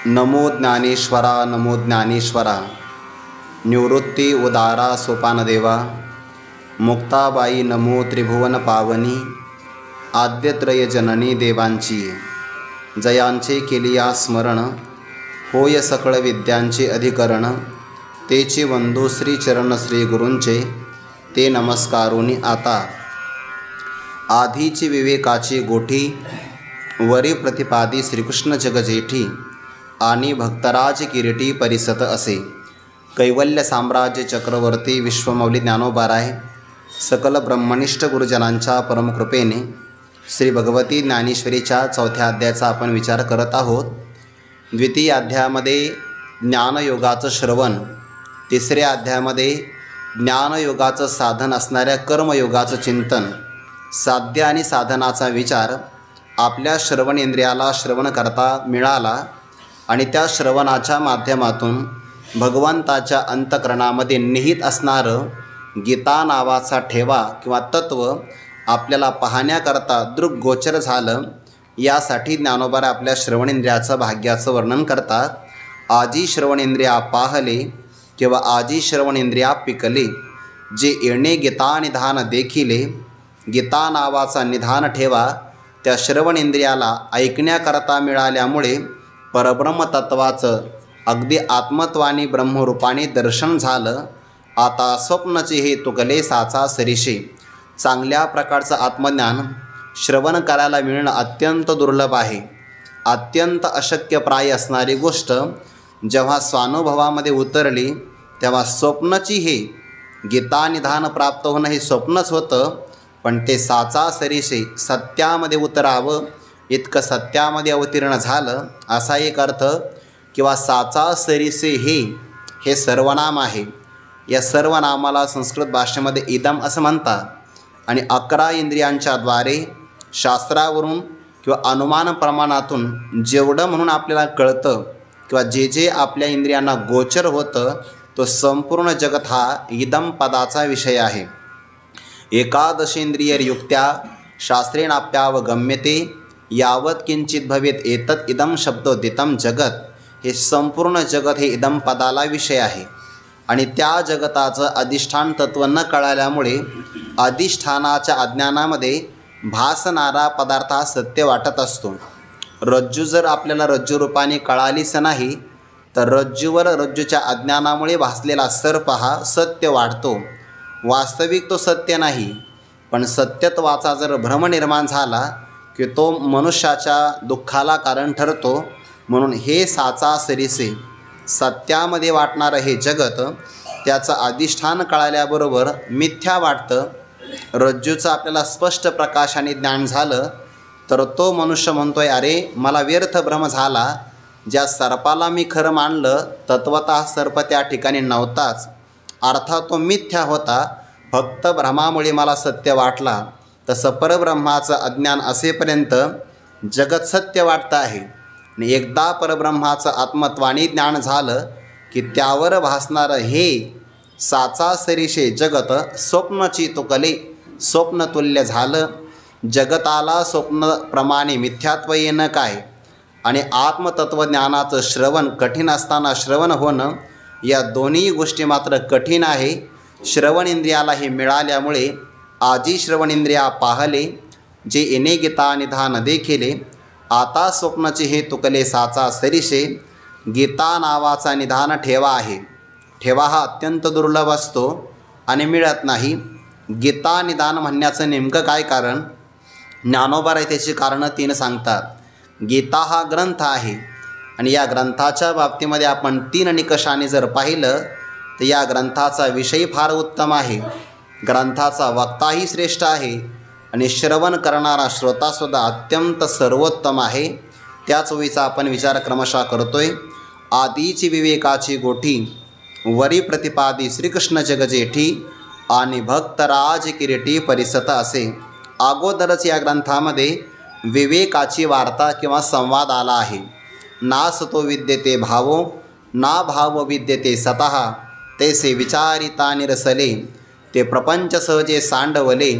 नमो ज्ञानेश्वरा नमो ज्ञानेश्वरा। निवृत्ती उदारा सोपानदेवा। मुक्ताबाई नमो त्रिभुवन पावनी। आद्यत्रय जननी देवांची जयांचे केलिया स्मरण। होय सकळ विद्यांचे अधिकरण। तेची वंदू श्री चरण श्री गुरूंचे ते नमस्कारुनी आता। आधीची विवेकाची गोठी वरी प्रतिपादी श्रीकृष्ण जगजेठी। आणि भक्तराज किरीटी परिसत असे। कैवल्य साम्राज्य चक्रवर्ती विश्वमौली ज्ञानोबाराय सकल ब्रह्मनिष्ठ गुरुजनांच्या परमकृपेने श्री भगवती ज्ञानेश्वरीच्या चौथ्या अध्यायाचा आपण विचार करत आहोत। द्वितीय अध्यायामध्ये ज्ञानयोगाचं श्रवण, तिसऱ्या अध्यायामध्ये ज्ञानयोगाचं साधन असणाऱ्या कर्मयोगाचं चिंतन, साध्य आणि साधनाचा विचार आपल्या श्रवण इंद्रियाला श्रवण करता मिळाला आणि त्या श्रवणाच्या माध्यमातून भगवंताच्या अंतःकरणामध्ये निहित असणारं गीता नावाचा ठेवा किंवा तत्व आपल्याला पाहण्याकरता दृग्गोचर झालं। यासाठी ज्ञानोबा आपल्या श्रवणेंद्रियाचं भाग्याचं वर्णन करतात। आजी श्रवणेंद्रिया पाहले किंवा आजी श्रवणेंद्रिया पिकले, जे येणे गीता निधान देखिले। गीता नावाचा निधान ठेवा त्या श्रवणेंद्रियाला ऐकण्याकरता मिळाल्यामुळे परब्रह्मतत्वाचं अगदी आत्मत्वानी ब्रह्मरूपाने दर्शन झालं। आता स्वप्नचे हे तुकले साचा सरीशे। चांगल्या प्रकारचं आत्मज्ञान श्रवण करायला मिळणं अत्यंत दुर्लभ आहे। अत्यंत अशक्यप्राय असणारी गोष्ट जेव्हा स्वानुभवामध्ये उतरली तेव्हा स्वप्नची हे गीता निधान प्राप्त होणं हे स्वप्नच होतं, पण ते साचा सरीशे सत्यामध्ये उतरावं इतकं सत्यामध्ये अवतीर्ण झालं असा एक अर्थ। किंवा साचा सरीसे हे सर्वनाम आहे। या सर्वनामाला संस्कृत भाषेमध्ये इदम असं म्हणतात। आणि 11 इंद्रियांच्या द्वारे शास्त्रावरून किंवा अनुमान प्रमाणातून जेवढं म्हणून आपल्याला कळतं किंवा जे जे आपल्या इंद्रियांना गोचर होतं तो संपूर्ण जगत हा इदम पदाचा विषय आहे। एकादशेंद्रिययुक्त्या शास्त्रेणाप्यावगम्यते यावत किंचित भवेत एतत् इदम शब्दोदितम जगत। हे संपूर्ण जगत हे इदम पदाला विषय आहे। आणि त्या जगताचं अधिष्ठान तत्व न कळाल्यामुळे अधिष्ठानाच्या अज्ञानामध्ये भासणारा पदार्थ हा सत्य वाटत असतो। रज्जू जर आपल्याला रज्जूरूपाने कळालीच नाही तर रज्जूवर रज्जूच्या अज्ञानामुळे भासलेला सर्प हा सत्य वाढतो। वास्तविक तो सत्य नाही, पण सत्यत्वाचा जर भ्रम निर्माण झाला की तो मनुष्याच्या दुःखाला कारण ठरतो। म्हणून हे साचा सरीसे सत्यामध्ये वाटणारं हे जगत त्याचं अधिष्ठान कळाल्याबरोबर मिथ्या वाटतं। रज्जूचं आपल्याला स्पष्ट प्रकाशाने ज्ञान झालं तर तो मनुष्य म्हणतोय, अरे मला व्यर्थ भ्रम झाला। ज्या सर्पाला मी खरं मानलं तत्वतः सर्प त्या ठिकाणी नव्हताच, अर्थात तो मिथ्या होता, फक्त भ्रमामुळे मला सत्य वाटला। तसं परब्रह्माचं अज्ञान असेपर्यंत जगत सत्य वाटतं आहे। आणि एकदा परब्रह्माचं आत्मत्वानी ज्ञान झालं की त्यावर भासणारं हे साचा सरीशे जगत स्वप्नची तुकले स्वप्नतुल्य झालं। जगताला स्वप्नप्रमाणे मिथ्यात्व येणं काय आणि आत्मतत्वज्ञानाचं श्रवण कठीण असताना श्रवण होणं या दोन्ही गोष्टी मात्र कठीण आहे। श्रवण इंद्रियाला हे मिळाल्यामुळे आजी श्रवणेंद्रिया पाहले, जे येणे गीता निधान देखिले। आता स्वप्नचे हे तुकले साचा सरीशे। गीता नावाचा निधान ठेवा आहे। ठेवा हा अत्यंत दुर्लभ असतो आणि मिळत नाही। गीता निधान म्हणण्याचं नेमकं काय कारण? ज्ञानोबा त्याची कारणं 3 सांगतात। गीता हा ग्रंथ आहे आणि या ग्रंथाच्या बाबतीमध्ये आपण 3 निकषाने जर पाहिलं तर या ग्रंथाचा विषय फार उत्तम आहे, ग्रंथाचा वक्ताही श्रेष्ठ आहे आणि श्रवण करणारा श्रोतासुद्धा अत्यंत सर्वोत्तम आहे। त्याच वेळीचा आपण विचार क्रमशः करतोय। आधीची विवेकाची गोठी वरी प्रतिपादी श्रीकृष्ण जगजेठी आणि भक्तराज किरीटी परिसत असे। अगोदरच या ग्रंथामध्ये विवेकाची वार्ता किंवा संवाद आला आहे। नासतो विद्यते भावो ना भाव विद्यते सतः तैसे विचारिता निरसले। ते प्रपंच सहजे सांडवले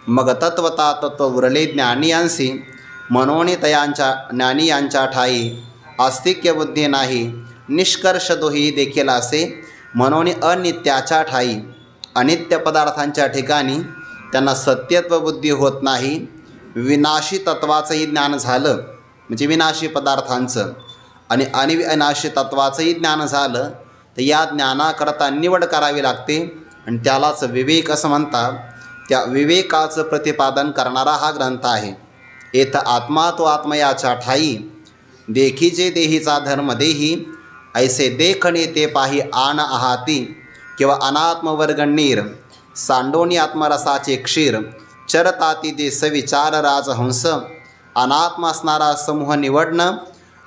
मग तत्वता तत्व उरले ज्ञानियांसी। मनोनितयांच्या ज्ञानियांच्या ठाई आस्तिक्य बुद्धी नाही, निष्कर्ष दोही देखील असे. म्हणून अनित्याच्या ठाई अनित्य पदार्थांच्या ठिकाणी त्यांना सत्यत्व बुद्धी होत नाही. विनाशी तत्वाचंही ज्ञान झालं म्हणजे विनाशी पदार्थांचं आणि अविनाशी तत्वाचंही ज्ञान झालं तर या ज्ञानाकरता निवड करावी लागते आणि त्यालाच विवेक असं म्हणतात. त्या विवेकाचं प्रतिपादन करणारा हा ग्रंथ आहे. येथ आत्मा तो आत्मयाच्या ठाई देखीजे देहीचा धर्म देही ऐसे देखणे ते पाही आण आहाती किंवा अनात्मवर्गणीर सांडोनी आत्मरसाचे क्षीर चरताती ते सविचार राजहंस. अनात्म असणारा समूह निवडणं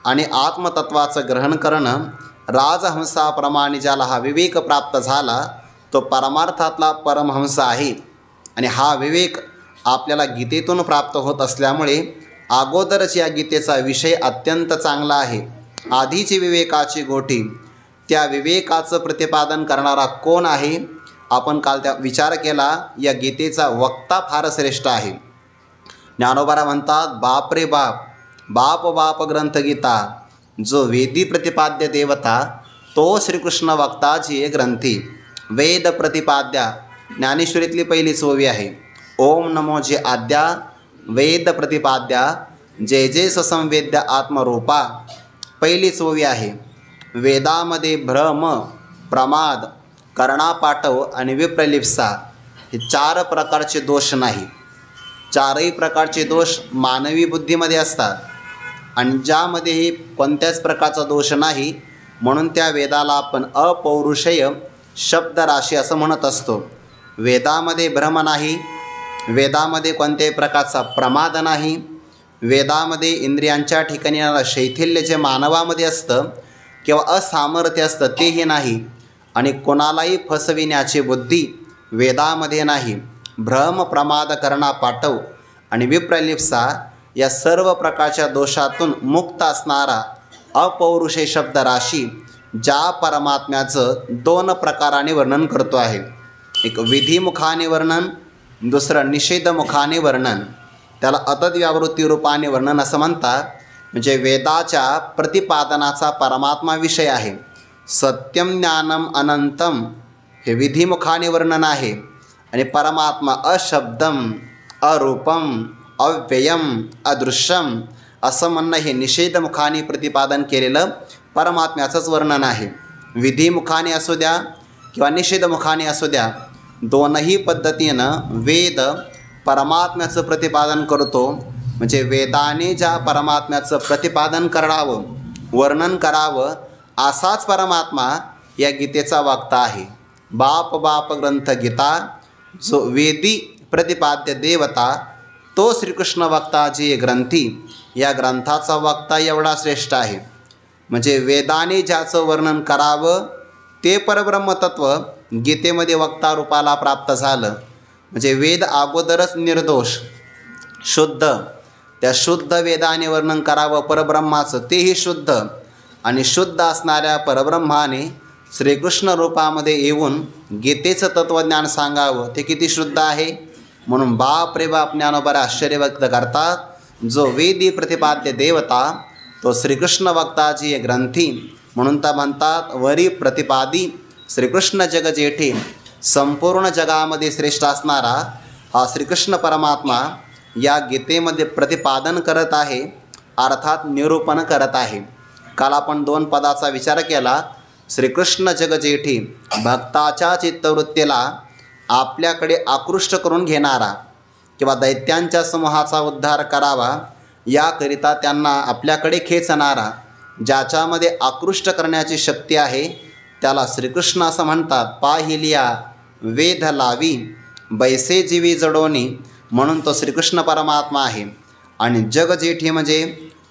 आणि आत्मतत्वाचं ग्रहण करणं राजहंसाप्रमाणे ज्याला हा विवेक प्राप्त झाला तो परमार्थातला परमहंस आहे. आणि हा विवेक आपल्याला गीतेतून प्राप्त होत असल्यामुळे अगोदरच या गीतेचा विषय अत्यंत चांगला आहे. आधीची विवेकाची गोटी त्या विवेकाचं प्रतिपादन करणारा कोण आहे आपण काल त्या विचार केला. या गीतेचा वक्ता फार श्रेष्ठ आहे. ज्ञानोबा म्हणतात बाप रे बाप बाप बाप ग्रंथ गीता जो वेदी प्रतिपाद्य देवता तो श्रीकृष्ण वक्ता जी ग्रंथी वेद प्रतिपाद्या. ज्ञानेश्वरीतली पहिलीच ओवी आहे. ओम नमो जे आद्या वेद प्रतिपाद्या जय जय ससंवेद्य आत्मरूपा पहिलीच ओवी आहे. वेदामध्ये भ्रम प्रमाद कर्णापाठव आणि विप्रलिप्सा हे 4 प्रकारचे दोष नाही. 4ही प्रकारचे दोष मानवी बुद्धीमध्ये असतात आणि ज्यामध्येही कोणत्याच प्रकारचा दोष नाही म्हणून त्या वेदाला आपण अपौरुषेय शब्दराशी असं म्हणत असतो. वेदामध्ये भ्रम नाही, वेदामध्ये कोणत्याही प्रकारचा प्रमाद नाही, वेदामध्ये इंद्रियांच्या ठिकाणी शैथिल्य जे मानवामध्ये असतं किंवा असामर्थ्य असतं तेही नाही आणि कोणालाही फसविण्याची बुद्धी वेदामध्ये नाही. भ्रम प्रमाद करणा पाठव आणि विप्रलिप्सा या सर्व प्रकारच्या दोषातून मुक्त असणारा अपौरुषे शब्द राशी ज्या परमात्म्याचं 2 प्रकाराने वर्णन करतो आहे. एक विधिमुखाने वर्णन, दुसरं निषेधमुखाने वर्णन. त्याला अतद्व्यावृत्ती रूपाने वर्णन असं म्हणतात. म्हणजे वेदाच्या प्रतिपादनाचा परमात्मा विषय आहे. सत्यम ज्ञानम अनंतम हे विधिमुखाने वर्णन आहे आणि परमात्मा अशब्दम अरूपम अव्ययम अदृश्यम असं म्हणणं हे निषेधमुखाने प्रतिपादन केलेलं परमात्म्याचंच वर्णन आहे. विधिमुखाने असू द्या किंवा निषेधमुखाने असू द्या दोनही पद्धतीनं वेद परमात्म्याचं प्रतिपादन करतो. म्हणजे वेदाने ज्या परमात्म्याचं प्रतिपादन करावं वर्णन करावं असाच परमात्मा या गीतेचा वक्ता आहे. बाप बाप ग्रंथ गीता जो वेदी प्रतिपाद्य देवता तो श्रीकृष्ण वक्ता जी ग्रंथी या ग्रंथाचा वक्ता एवढा श्रेष्ठ आहे. म्हणजे वेदाने ज्याचं वर्णन करावं ते परब्रह्मतत्व गीतेमध्ये वक्ता रूपाला प्राप्त झालं. म्हणजे वेद अगोदरच निर्दोष शुद्ध, त्या शुद्ध वेदाने वर्णन करावं परब्रह्माचं तेही शुद्ध आणि शुद्ध असणाऱ्या परब्रह्माने श्रीकृष्ण रूपामध्ये येऊन गीतेचं तत्त्वज्ञान सांगावं ते किती शुद्ध आहे. म्हणून बाप रे बाप ज्ञानोबा आश्चर्य व्यक्त करतात. जो वेदी प्रतिपाद्य देवता तो श्रीकृष्ण वक्ताजी ग्रंथी म्हणून तर म्हणतात वरी प्रतिपादी श्रीकृष्ण जग जेठे. संपूर्ण जगामध्ये श्रेष्ठ असणारा हा श्रीकृष्ण परमात्मा या गीतेमध्ये प्रतिपादन करत आहे, अर्थात निरूपण करत आहे. काल आपण 2 पदाचा विचार केला. श्रीकृष्ण जग जेठी भक्ताच्या चित्तवृत्तीला आपल्याकडे आकृष्ट करून घेणारा किंवा दैत्यांच्या समूहाचा उद्धार करावा याकरिता त्यांना आपल्याकडे खेचणारा ज्याच्यामध्ये आकृष्ट करण्याची शक्ती आहे त्याला श्रीकृष्ण असं म्हणतात. पाहिलिया वेध लावी बैसे जीवी जडोनी म्हणून तो श्रीकृष्ण परमात्मा आहे. आणि जग जेठी म्हणजे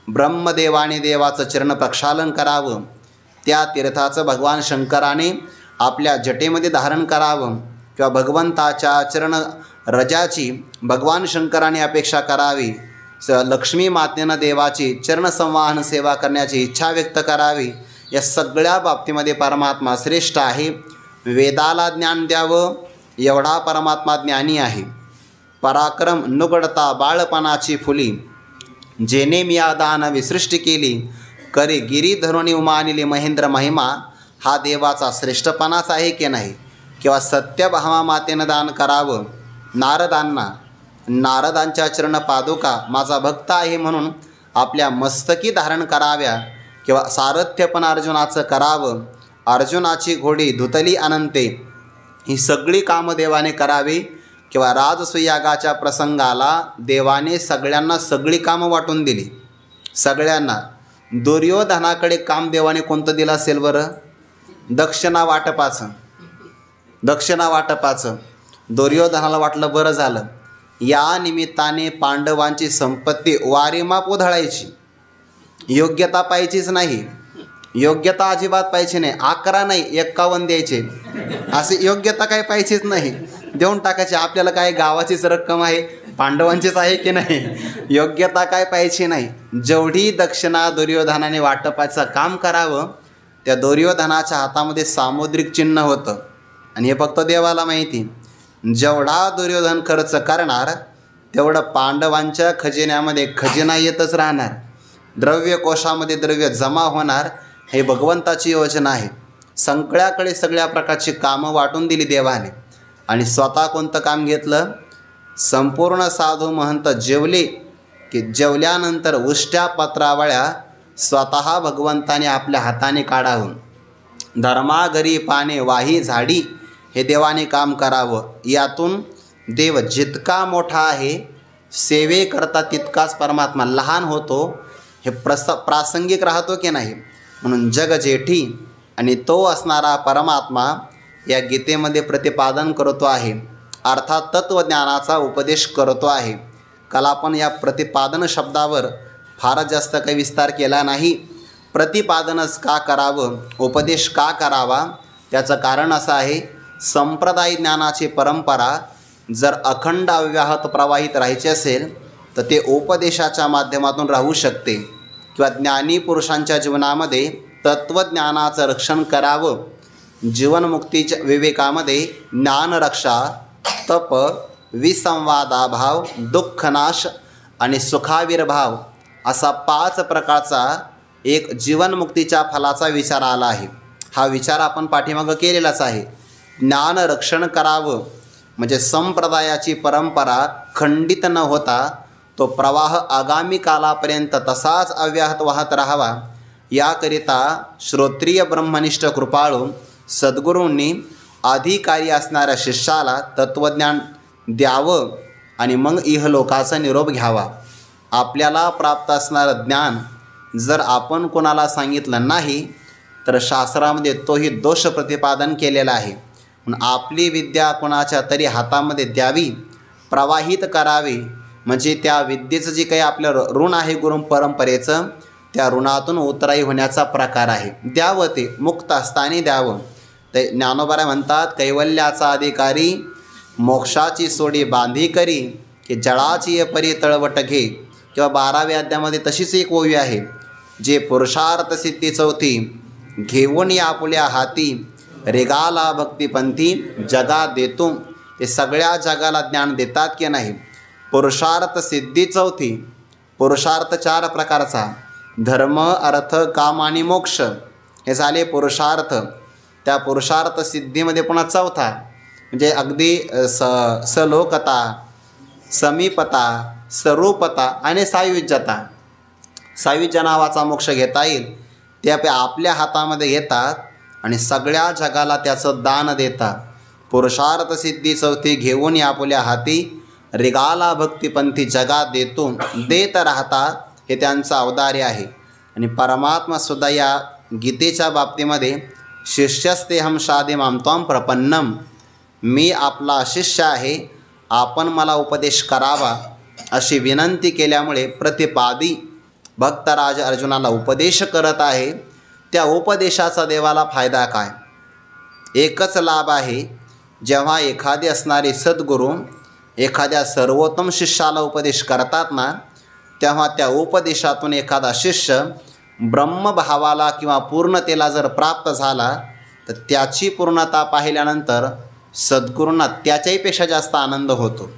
ब्रह्मदेवाने देवाचं चरण प्रक्षालन करावं, त्या तीर्थाचं भगवान शंकराने आपल्या जटेमध्ये धारण करावं किंवा भगवंताच्या चरण रजाची भगवान शंकराने अपेक्षा करावी. लक्ष्मी मातेनं देवाची चरणसंवाहन सेवा करण्याची इच्छा व्यक्त करावी. या सगळ्या बाबतीमध्ये परमात्मा श्रेष्ठ आहे. वेदाला ज्ञान द्यावं एवढा परमात्मा ज्ञानी आहे. पराक्रम नुगडता बाळपणाची फुली जेने मी दानवी सृष्टी केली करी गिरी धरुणी उमा अनिली महेंद्र महिमा हा देवाचा श्रेष्ठपणाच आहे की नाही? किंवा सत्यभामा मातेनं दान करावं नारदांना, नारदांच्या चरण पादुका माझा भक्त आहे म्हणून आपल्या मस्तकी धारण कराव्या, किंवा सारथ्यपण अर्जुनाचं करावं, अर्जुनाची घोडी धुतली अनंते, ही सगळी कामं देवाने करावी, किंवा राजसुयागाच्या प्रसंगाला देवाने सगळ्यांना सगळी कामं वाटून दिली, सगळ्यांना. दुर्योधनाकडे काम देवाने कोणतं दिलं असेल बरं? दक्षिणा वाटपाचं. दुर्योधनाला वाटलं बरं झालं, या निमित्ताने पांडवांची संपत्ती वारीमाप उधळायची, योग्यता पाहिजेच नाही, योग्यता अजिबात पाहिजे नाही. 11 नाही 51 द्यायचे, अशी योग्यता काही पाहिजेच नाही, देऊन टाकायचे. आपल्याला काय गावाचीच रक्कम आहे, पांडवांचीच आहे की नाही, योग्यता काय पाहिजे नाही. जेवढी दक्षिणा दुर्योधनाने वाटपाचं काम करावं, त्या दुर्योधनाच्या हातामध्ये सामुद्रिक चिन्ह होतं, आणि हे फक्त देवाला माहिती. जेवढा दुर्योधन खर्च करणार तेवढं पांडवांच्या खजिन्यामध्ये खजिना येतच राहणार, द्रव्यकोशामध्ये द्रव्य जमा होणार. हे भगवंताची योजना आहे. सगळ्याकडे सगळ्या प्रकारची कामं वाटून दिली देवाने, आणि स्वतः कोणतं काम घेतलं? संपूर्ण साधू महंत जेवले की जेवल्यानंतर उष्ट्या पत्रावळ्या स्वतः भगवंताने आपल्या हाताने काढावून, धर्माघरी पाने वाही झाडी, हे देवाने काम करावं. यातून देव जितका मोठा आहे सेवेकरता तितकाच परमात्मा लहान होतो. हे प्रासंगिक राहतो की नाही? म्हणून जग जेठी आणि तो असणारा परमात्मा या गीतेमध्ये प्रतिपादन करतो आहे, अर्थात तत्त्वज्ञानाचा उपदेश करतो आहे. काल आपण या प्रतिपादन शब्दावर फारच जास्त काही विस्तार केला नाही. प्रतिपादनच का करावं, उपदेश का करावा, त्याचं कारण असं आहे, संप्रदाय ज्ञानाची परंपरा जर अखंड अव्याहत प्रवाहित राहायची असेल तर ते उपदेशाच्या माध्यमातून राहू शकते. किंवा ज्ञानी पुरुषांच्या जीवनामध्ये तत्त्वज्ञानाचं रक्षण करावं, जीवनमुक्तीच्या विवेकामध्ये ज्ञानरक्षा, तप, विसंवादाभाव, दुःखनाश आणि सुखाविर्भाव असा 5 प्रकारचा एक जीवनमुक्तीच्या फलाचा विचार आला आहे. हा विचार आपण पाठीमागं केलेलाच आहे. ज्ञानरक्षण करावं म्हणजे संप्रदायाची परंपरा खंडित न होता तो प्रवाह आगामी कालापर्यंत तसाच अव्याहत वाहत राहावा, याकरिता श्रोत्रिय ब्रह्मनिष्ठ कृपाळू सद्गुरूंनी अधिकारी असणाऱ्या शिष्याला तत्त्वज्ञान द्यावं आणि मग इहलोकाचा निरोप घ्यावा. आपल्याला प्राप्त असणारं ज्ञान जर आपण कोणाला सांगितलं नाही तर शास्त्रामध्ये तोही दोष प्रतिपादन केलेला आहे. म्हणून आपली विद्या कोणाच्या तरी हातामध्ये द्यावी, प्रवाहित करावी, म्हणजे त्या विद्येचं जे काही आपलं ऋण आहे गुरु परंपरेचं, त्या ऋणातून उतराई होण्याचा प्रकार आहे. द्यावं, ते मुक्त असताना द्यावं. ते ज्ञानोबा म्हणतात, कैवल्याचा अधिकारी मोक्षाची सोडी बांधी करी, की जळाची ये परी तळवट घे. किंवा 12व्या अध्यायामध्ये तशीच एक ओवी आहे, जे पुरुषार्थ सिद्धी 4 घेऊन या आपुल्या हाती, रेगाला भक्तिपंथी जगा देतो. हे सगळ्या जगाला ज्ञान देतात की नाही? पुरुषार्थ सिद्धी 4, पुरुषार्थ 4 प्रकारचा, धर्म, अर्थ, काम आणि मोक्ष, हे झाले पुरुषार्थ. त्या पुरुषार्थ सिद्धीमध्ये पुन्हा 4था म्हणजे अगदी सलोकता, समीपता, स्वरूपता आणि सायुज्यता. सायुज्य नावाचा मोक्ष घेता येईल, ते आपल्या हातामध्ये घेतात आणि सगळ्या जगाला त्याचं दान देतात. पुरुषार्थ सिद्धी 4 घेऊन या आपुल्या हाती, रिगाला भक्तिपंथी जगात देतो, देत राहतात. हे त्यांचं औदार्य आहे. आणि परमात्मासुद्धा या गीतेच्या बाबतीमध्ये शिष्यस्तेहम शाधिमां त्वां प्रपन्नम, मी आपला शिष्य आहे, आपण मला उपदेश करावा अशी विनंती केल्यामुळे प्रतिपादी भक्तराज अर्जुनाला उपदेश करत आहे. त्या उपदेशाचा देवाला फायदा काय? एकच लाभ आहे, जेव्हा एखादे असणारे सद्गुरू एखाद्या सर्वोत्तम शिष्याला उपदेश करतात ना, तेव्हा त्या उपदेशातून एखादा शिष्य ब्रह्मभावाला किंवा पूर्णतेला जर प्राप्त झाला तर त्याची पूर्णता पाहिल्यानंतर सद्गुरूंना त्याच्याहीपेक्षा जास्त आनंद होतो.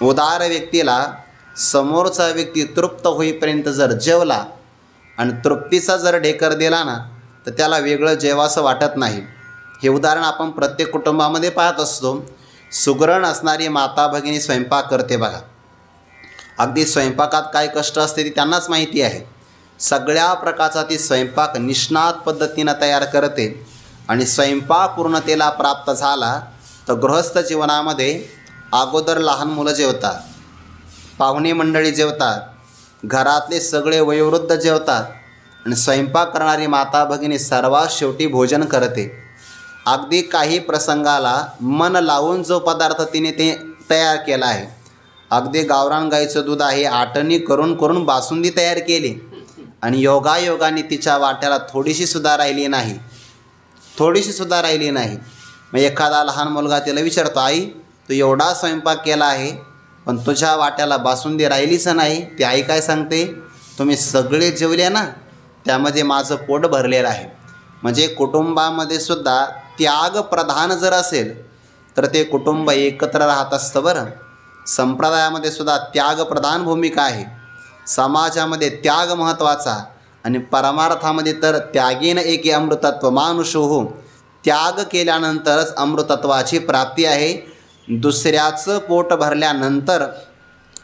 उदार व्यक्तीला समोरचा व्यक्ती तृप्त होईपर्यंत जर जेवला आणि तृप्तीचा जर ढेकर दिला ना तर त्याला वेगळं जेवासं वाटत नाही. हे उदाहरण आपण प्रत्येक कुटुंबामध्ये पाहत असतो. सुगरण असणारी माता भगिनी स्वयंपाक करते बघा. अगदी स्वयंपाकात काय कष्ट असते ती त्यांनाच माहिती आहे. सगळ्या प्रकारचा ती स्वयंपाक निष्णात पद्धतीनं तयार करते आणि स्वयंपाक पूर्णतेला प्राप्त झाला तर गृहस्थ जीवनामध्ये अगोदर लहान मुलं जेवतात, पाहुणे मंडळी जेवतात, घरातले सगळे वयोवृद्ध जेवतात आणि स्वयंपाक करणारी माता भगिनी सर्वात शेवटी भोजन करते. अगदी काही प्रसंगाला मन लावून जो पदार्थ तिने ते तयार केला आहे, अगदी गावरान गाईचं दूध आहे, आटणी करून करून बासुंदी तयार केली आणि योगायोगाने तिच्या वाट्याला थोडीशी सुद्धा राहिली नाही. मग एखादा लहान मुलगा तिला विचारतो, आई तू एवढा स्वयंपाक केला आहे पण तुझ्या वाट्याला बासुंदी राहिलीच नाही. ती आई काय सांगते, तुम्ही सगळे जेवले ना, त्यामध्ये माझं पोट भरलेलं आहे. म्हणजे कुटुंबामध्ये सुद्धा त्याग प्रधान जर असेल तर ते कुटुंब एकत्र राहत असतं बरं. संप्रदायामध्ये सुद्धा त्यागप्रधान भूमिका आहे. समाजामध्ये त्याग महत्त्वाचा आणि परमार्थामध्ये तर त्यागेन एके अमृतत्व मानुषो, त्याग केल्यानंतरच अमृतत्वाची प्राप्ती आहे. दुसऱ्याचं पोट भरल्यानंतर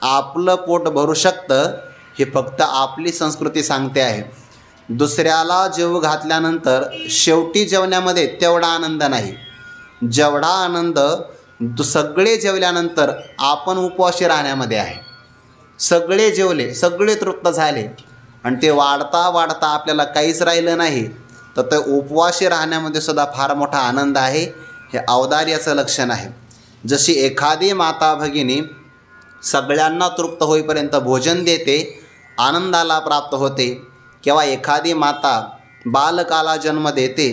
आपलं पोट भरू शकतं हे फक्त आपली संस्कृती सांगते आहे. दुसऱ्याला जेवू घातल्यानंतर शेवटी जेवण्यामध्ये तेवढा आनंद नाही जेवढा आनंद सगळे जेवल्यानंतर आपण उपवाशी राहण्यामध्ये आहे. सगळे जेवले, सगळे तृप्त झाले आणि ते वाढता वाढता आपल्याला काहीच राहिलं नाही तर ते उपवाशी राहण्यामध्ये सुद्धा फार मोठा आनंद आहे. हे औदार्याचं लक्षण आहे. जशी एखादी माता भगिनी सगळ्यांना तृप्त होईपर्यंत भोजन देते, आनंदाला प्राप्त होते, किंवा एखादी माता बालकाला जन्म देते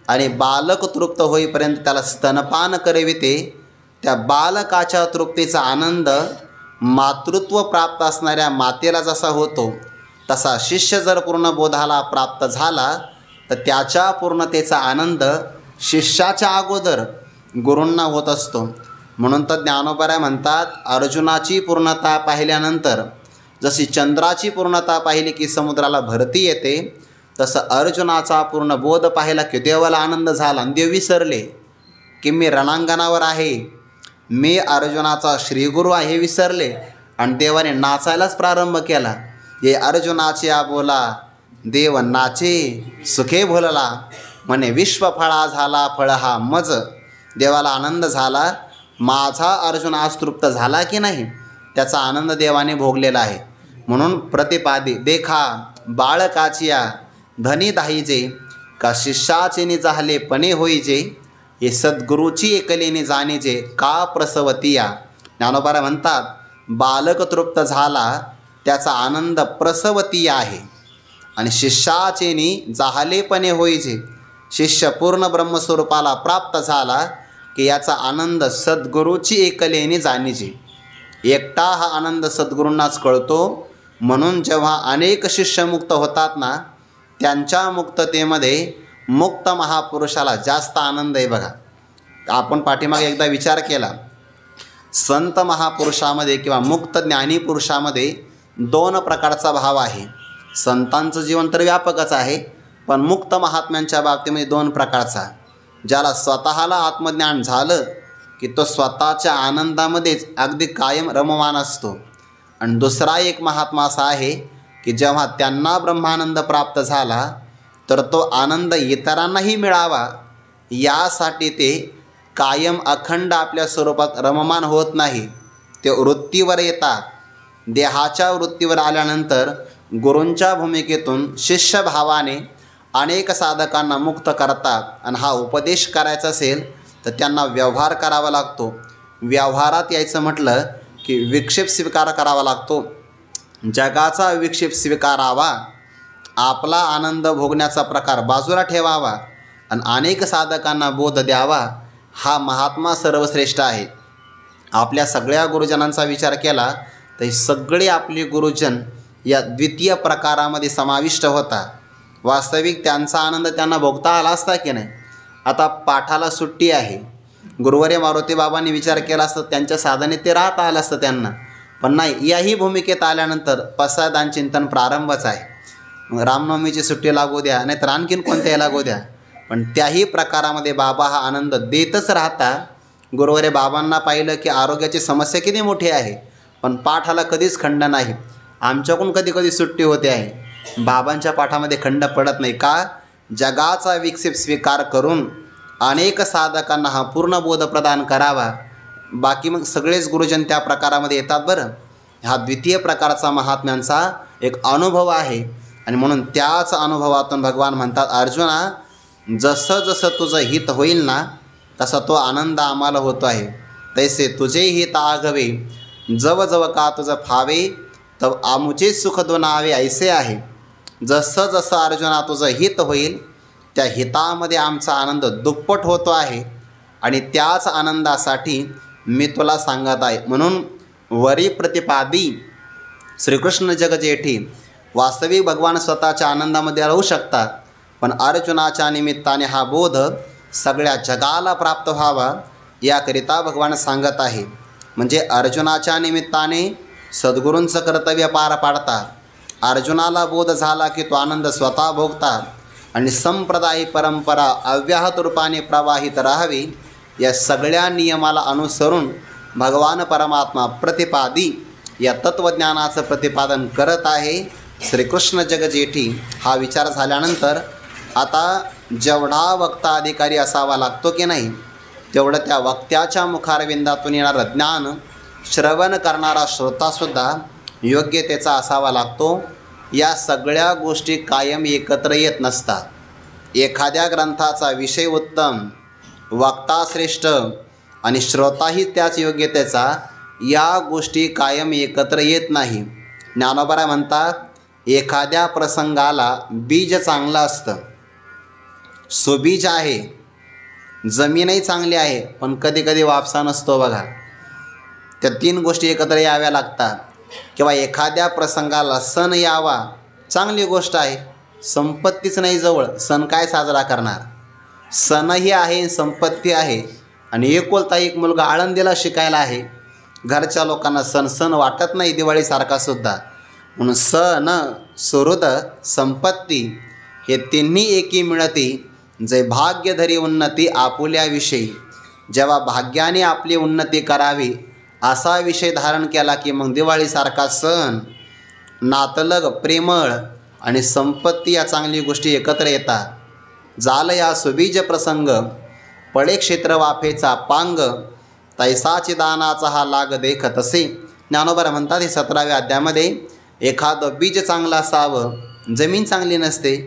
आणि बालक तृप्त होईपर्यंत त्याला स्तनपान करविते, त्या बालकाच्या तृप्तीचा आनंद मातृत्व प्राप्त असणाऱ्या मातेला जसा होतो तसा शिष्य जर पूर्ण बोधाला प्राप्त झाला तर त्याच्या पूर्णतेचा आनंद शिष्याच्या अगोदर गुरूंना होत असतो. म्हणून तर ज्ञानोबा म्हणतात, अर्जुनाची पूर्णता पाहिल्यानंतर जशी चंद्राची पूर्णता पाहिली की समुद्राला भरती येते, तसं अर्जुनाचा पूर्ण बोध पाहिला की देवाला आनंद झाला. देव विसरले की मी रणांगणावर आहे, मी अर्जुनाचा श्रीगुरू आहे, विसरले आणि देवाने नाचायलाच प्रारंभ केला. ये अर्जुनाच्या बोला देव नाचे सुखे भोलला, म्हणे विश्व फळा झाला फळ हा मज. देवाला आनंद झाला, माझा अर्जुन आज तृप्त झाला की नाही त्याचा आनंद देवाने भोगलेला आहे. म्हणून प्रतिपादी देखा बाळकाचिया धनी दाहिजे, का शिष्याचेने झाले पणे होईजे, हे सद्गुरूची एकलेने जाणीजे का प्रसवतिया. ज्ञानोबा म्हणतात, बालक तृप्त झाला त्याचा आनंद प्रसवती आहे आणि शिष्याचेनी जाहलेपणे होईजे, शिष्य पूर्ण ब्रह्मस्वरूपाला प्राप्त झाला की याचा आनंद सद्गुरूची एकलेने जाणीजे. एकटा हा आनंद सद्गुरूंनाच कळतो. म्हणून जेव्हा अनेक शिष्य मुक्त होतात ना, त्यांच्या मुक्ततेमध्ये मुक्त महापुरुषाला जास्त आनंद आहे बघा. आपण पाठीमागे एकदा विचार केला, संत महापुरुषामध्ये किंवा मुक्त ज्ञानी पुरुषामध्ये दोन प्रकारचा भाव आहे. संतांचं जीवन तर व्यापकच आहे, पण मुक्त महात्म्यांच्या बाबतीमध्ये दोन प्रकारचा. ज्याला स्वतःला आत्मज्ञान झालं की तो स्वतःच्या आनंदामध्येच अगदी कायम रममान असतो. आणि दुसरा एक महात्मा असा आहे की जेव्हा त्यांना ब्रह्मानंद प्राप्त झाला तर तो आनंद इतरांनाही मिळावा यासाठी ते कायम अखंड आपल्या स्वरूपात रममान होत नाही. ते वृत्तीवर येतात. देहाच्या वृत्तीवर आल्यानंतर गुरूंच्या भूमिकेतून शिष्यभावाने अनेक साधकांना मुक्त करतात. आणि हा उपदेश करायचा असेल तर त्यांना व्यवहार करावा लागतो. व्यवहारात यायचं म्हटलं की विक्षेप स्वीकार करावा लागतो. जगाचा विक्षेप स्वीकारावा, आपला आनंद भोगण्याचा प्रकार बाजूला ठेवावा आणि अनेक साधकांना बोध द्यावा. हा महात्मा सर्वश्रेष्ठ आहे. आपल्या सगळ्या गुरुजनांचा विचार केला तर सगळे आपले गुरुजन या द्वितीय प्रकारामध्ये समाविष्ट होता. वास्तविक त्यांचा आनंद त्यांना भोगता आला असता की नाही. आता पाठाला सुट्टी आहे, गुरुवर्य मारुती बाबांनी विचार केला असता त्यांच्या साधनेत ते राहता आलं असतं त्यांना, पण नाही. याही भूमिकेत आल्यानंतर पसायदान चिंतन प्रारंभच आहे. मग रामनवमीची सुट्टी लागू द्या, नाहीतर आणखीन कोणत्याही लागू द्या, पण त्याही प्रकारामध्ये बाबा हा आनंद देतच राहता. गुरुवारी बाबांना पाहिलं की आरोग्याची समस्या किती मोठी आहे, पण पाठाला कधीच खंड नाही. आमच्याकडून कधी कधी सुट्टी होते आहे, बाबांच्या पाठामध्ये खंड पडत नाही. का? जगाचा विक्षेप स्वीकार करून अनेक साधकांना हा पूर्ण बोध प्रदान करावा. बाकी मग सगळेच गुरुजन त्या प्रकारामध्ये येतात. बरं, हा द्वितीय प्रकारचा महात्म्यांचा एक अनुभव आहे. आणि म्हणून त्याच अनुभवातून भगवान म्हणतात, अर्जुना, जसं जसं तुझं हित होईल ना तसा तो आनंद आम्हाला होतो आहे. तैसे तुझे हित आघवे, जव जव का तुझं फावे, तव आमुचे सुख दोनावे ऐसे आहे. जसं जसं अर्जुना तुझं हित होईल त्या हितामध्ये आमचा आनंद दुप्पट होतो आहे. आणि त्याच आनंदासाठी मी तुला सांगत आहे. म्हणून वरी प्रतिपादी श्रीकृष्ण जगजेठी वास्तविक भगवान स्वतःच्या आनंदामध्ये राहू शकतात, पण अर्जुनाच्या निमित्ताने हा बोध सगळ्या जगाला प्राप्त व्हावा याकरिता भगवान सांगत आहे. म्हणजे अर्जुनाच्या निमित्ताने सद्गुरूंचं कर्तव्य पार पाडतात. अर्जुनाला बोध झाला की तो आनंद स्वतः भोगतात आणि संप्रदाय परंपरा अव्याहत रूपाने प्रवाहित राहावी या सगळ्या नियमाला अनुसरून भगवान परमात्मा प्रतिपादी या तत्त्वज्ञानाचं प्रतिपादन करत आहे. श्रीकृष्ण जगजेठी हा विचार झाल्यानंतर आता जेवढा वक्ता अधिकारी असावा लागतो की नाही, तेवढं त्या वक्त्याच्या मुखारविंदातून येणारं ज्ञान श्रवण करणारा श्रोतासुद्धा योग्यतेचा असावा लागतो. या सगळ्या गोष्टी कायम एकत्र येत नसतात. एखाद्या ग्रंथाचा विषय उत्तम, वक्ता श्रेष्ठ आणि श्रोताही त्याच योग्यतेचा, या गोष्टी कायम एकत्र येत नाही. ज्ञानोबा म्हणतात, एखाद्या प्रसंगाला बीज चांगलं असतं, सुबीज आहे, जमीनही चांगली आहे, पण कधी कधी वापसा नसतो बघा. त्या तीन गोष्टी एकत्र याव्या लागतात. किंवा एखाद्या प्रसंगाला सण यावा, चांगली गोष्ट आहे, संपत्तीच नाही जवळ, सण काय साजरा करणार. सणही आहे, संपत्ती आहे, आणि एकुलता एक मुलगा आळंदीला शिकायला आहे. घरच्या लोकांना सण सण वाटत नाही, दिवाळीसारखा सुद्धा. म्हणून सण, सुहृद, संपत्ती हे तिन्ही एकी मिळती, जे भाग्य धरी उन्नती आपुल्याविषयी. जेव्हा भाग्याने आपली उन्नती करावी असा विषय धारण केला की मग दिवाळीसारखा सण, नातलग, प्रेमळ आणि संपत्ती या चांगली गोष्टी एकत्र येतात. जाल या सुबीज प्रसंग, पळे क्षेत्र वाफेचा पांग, तैसाची दानाचा हा लाग देख तसे. ज्ञानोबा म्हणतात हे 17व्या अध्यायामध्ये, एखादं बीज चांगलं असावं, जमीन चांगली नसते.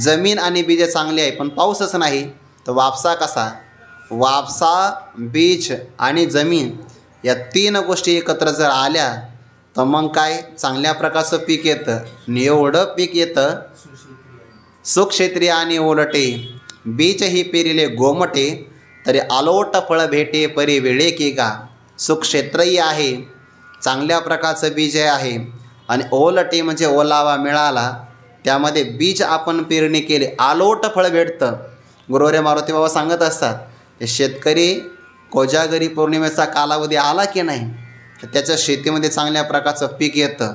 जमीन आणि बीज चांगली आहे पण पाऊसच नाही, तर वापसा कसा. वापसा, बीज आणि जमीन या तीन गोष्टी एकत्र जर आल्या तर मग काय चांगल्या प्रकारचं पीक येतं. आणि एवढं पीक येतं, सुक्षेत्रिय आणि ओलटे, बीज ही पेरिले गोमटे, तरी आलोट फळ भेटे परी वेळे की गा. सुक्षेत्रही आहे, चांगल्या प्रकारचं बीज आहे, आणि ओलटे म्हणजे ओलावा मिळाला, त्यामध्ये बीज आपण पेरणी केली, आलोट फळ भेटतं. गुरुवारी मारुती बाबा सांगत असतात, ते शेतकरी कोजागरी पौर्णिमेचा कालावधी आला की नाही, तर त्याच्या शेतीमध्ये चांगल्या प्रकारचं पीक येतं,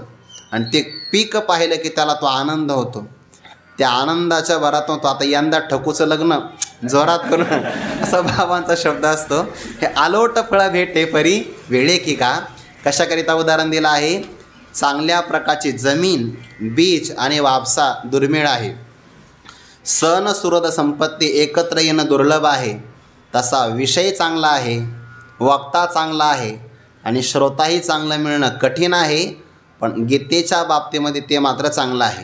आणि ते पीक पाहिलं की त्याला तो आनंद होतो. त्या आनंदाच्या भरातून तो आता यंदा ठकूचं लग्न जोरात करून असा बाबांचा शब्द असतो. हे आलोट फळ भेटे परी वेळे की का. कशाकरिता उदाहरण दिलं आहे, चांगल्या प्रकारची जमीन, बीज आणि वापसा दुर्मिळ आहे. सण, सुहृद, संपत्ती एकत्र येणं दुर्लभ आहे. तसा विषय चांगला आहे, वक्ता चांगला आहे, आणि श्रोताही चांगलं मिळणं कठीण आहे. पण गीतेच्या बाबतीमध्ये ते मात्र चांगलं आहे.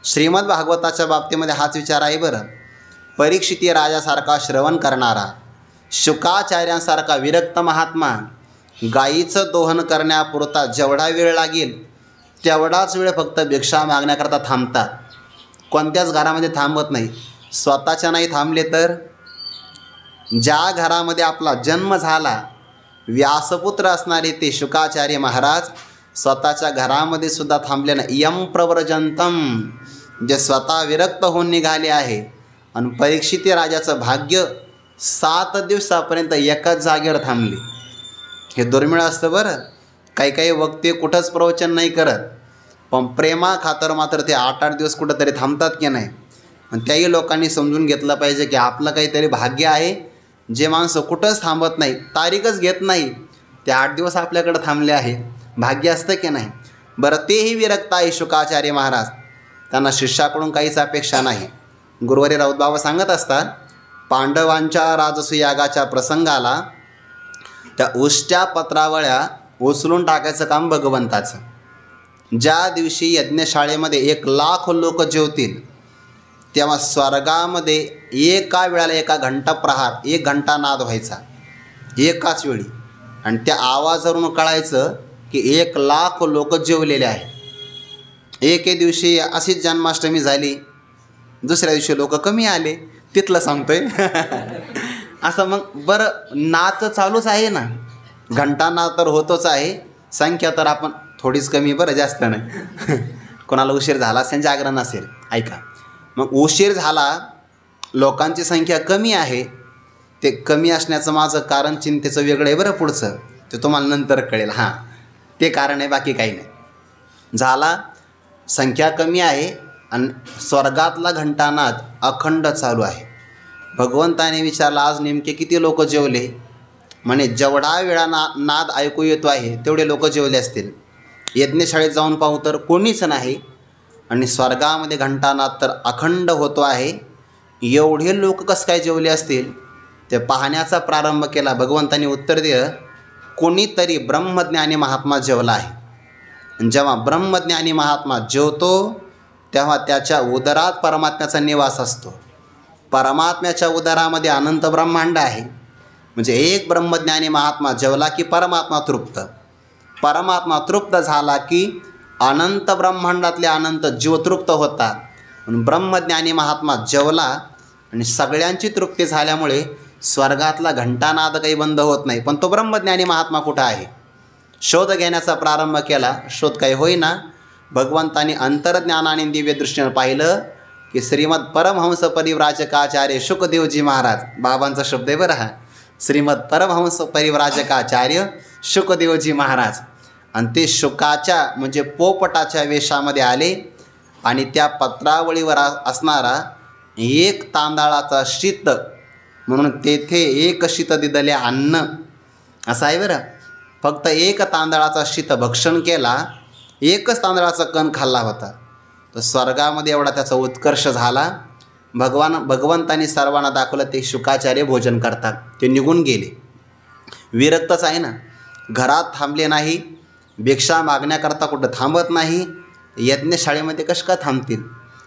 श्रीमद भागवताच्या बाबतीमध्ये हाच विचार आहे. बरं, परीक्षिती राजासारखा श्रवण करणारा, शुकाचार्यांसारखा विरक्त महात्मा, गाईचं दोहन करण्यापुरता जेवढा वेळ लागेल तेवढाच वेळ फक्त भिक्षा मागण्याकरता थांबतात. कोणत्याच घरामध्ये थांबत नाही. स्वतःच्या नाही थांबले तर ज्या घरामध्ये आपला जन्म झाला, व्यासपुत्र असणारे ते शुकाचार्य महाराज स्वतःच्या घरामध्ये सुद्धा थांबले नाही. यम प्रव्रजंतम, जे स्वतः विरक्त होऊन निघाले आहे. आणि परीक्षिती राजाचं भाग्य 7 दिवसापर्यंत एकाच जागेवर थांबले. हे दुर्मिळ असतं. बरं, काही काही वक्ते कुठंच प्रवचन नाही करत, पण प्रेमा खातर मात्र ते 8-8 दिवस कुठंतरी थांबतात की नाही. पण त्याही लोकांनी समजून घेतलं पाहिजे की आपलं काहीतरी भाग्य आहे. जे माणसं कुठंच थांबत नाही, तारीखच घेत नाही, ते 8 दिवस आपल्याकडं थांबले आहे, भाग्य असतं की नाही. बरं, तेही विरक्त आहे शुकाचार्य महाराज. त्यांना शिष्याकडून काहीच अपेक्षा नाही. गुरुवारी राऊत बाबा सांगत असतात, पांडवांच्या राजसूय यागाच्या प्रसंगाला त्या उष्ट्या पत्रावळ्या उचलून टाकायचं काम भगवंताचं. ज्या दिवशी यज्ञशाळेमध्ये 1,00,000 लोक जेवतील तेव्हा स्वर्गामध्ये एका वेळेला 1 घंटा प्रहार, 1 घंटा नाद व्हायचा एकाच वेळी. आणि त्या आवाजावरून कळायचं की 1,00,000 लोक जेवलेले आहे. एके दिवशी अशीच जन्माष्टमी झाली, दुसऱ्या दिवशी लोक कमी आले, तिथलं सांगतोय. असं मग बरं, नाच चालूच आहे ना, घंटानाद तर होतोच आहे. संख्या तर आपण थोडीच कमी, बरं जास्त नाही. कोणाला उशीर झाला असेल, जागरण असेल, ऐका. मग उशीर झाला, लोकांची संख्या कमी आहे. ते कमी असण्याचं माझं कारण चिंतेचं वेगळं आहे बरं, पुढचं ते तुम्हाला नंतर कळेल. हां, ते कारण आहे, बाकी काही नाही. झाला, संख्या कमी आहे आणि स्वर्गातला घंटानाद अखंड चालू आहे. भगवंताने विचारलं, आज नेमके किती लोक जेवले? म्हणे जेवढा वेळा नाद ऐकू येतो आहे तेवढे लोक जेवले असतील. यज्ञशाळेत जाऊन पाहू तर कोणीच नाही, आणि स्वर्गामध्ये घंटानाद तर अखंड होतो आहे. एवढे लोक कसं काय जेवले असतील ते पाहण्याचा प्रारंभ केला. भगवंतांनी उत्तर दिलं, कोणीतरी ब्रह्मज्ञानी महात्मा जेवला आहे. जेव्हा ब्रह्मज्ञानी महात्मा जेवतो तेव्हा त्याच्या उदरात परमात्म्याचा निवास असतो. परमात्म्याच्या उदरामध्ये अनंत ब्रह्मांड आहे. म्हणजे एक ब्रह्मज्ञानी महात्मा जेवला की परमात्मा तृप्त, परमात्मा तृप्त झाला की अनंत ब्रह्मांडातले अनंत जीव तृप्त होतात. म्हणून ब्रह्मज्ञानी महात्मा जेवला आणि सगळ्यांची तृप्ती झाल्यामुळे स्वर्गातला घंटानाद काही बंद होत नाही. पण तो ब्रह्मज्ञानी महात्मा कुठं आहे? शोध घेण्याचा प्रारंभ केला, शोध काही होईना. भगवंतानी अंतर्ज्ञानाने दिव्य दृष्टीनं पाहिलं की श्रीमद परमहंस परिव्राजकाचार्य शुकदेवजी महाराज, बाबांचा शब्द आहे बरं हा, श्रीमद परमहंस परिव्राजकाचार्य शुकदेवजी महाराज. आणि ते शुकाच्या म्हणजे पोपटाच्या वेशामध्ये आले आणि त्या पत्रावळीवर असणारा 1 तांदळाचा शीत, म्हणून तेथे 1 शीत दिदले अन्न असं आहे बरं. फक्त 1 तांदळाचा शीत भक्षण केला, 1च तांदळाचा कण खाल्ला होता. तर स्वर्गामध्ये एवढा त्याचा उत्कर्ष झाला. भगवंतांनी सर्वांना दाखवलं, ते शुकाचार्य भोजन करतात. ते निघून गेले, विरक्तच आहे ना, घरात थांबले नाही, भिक्षा मागण्याकरता कुठं थांबत नाही. यज्ञशाळेमध्ये कशा का थांबतील?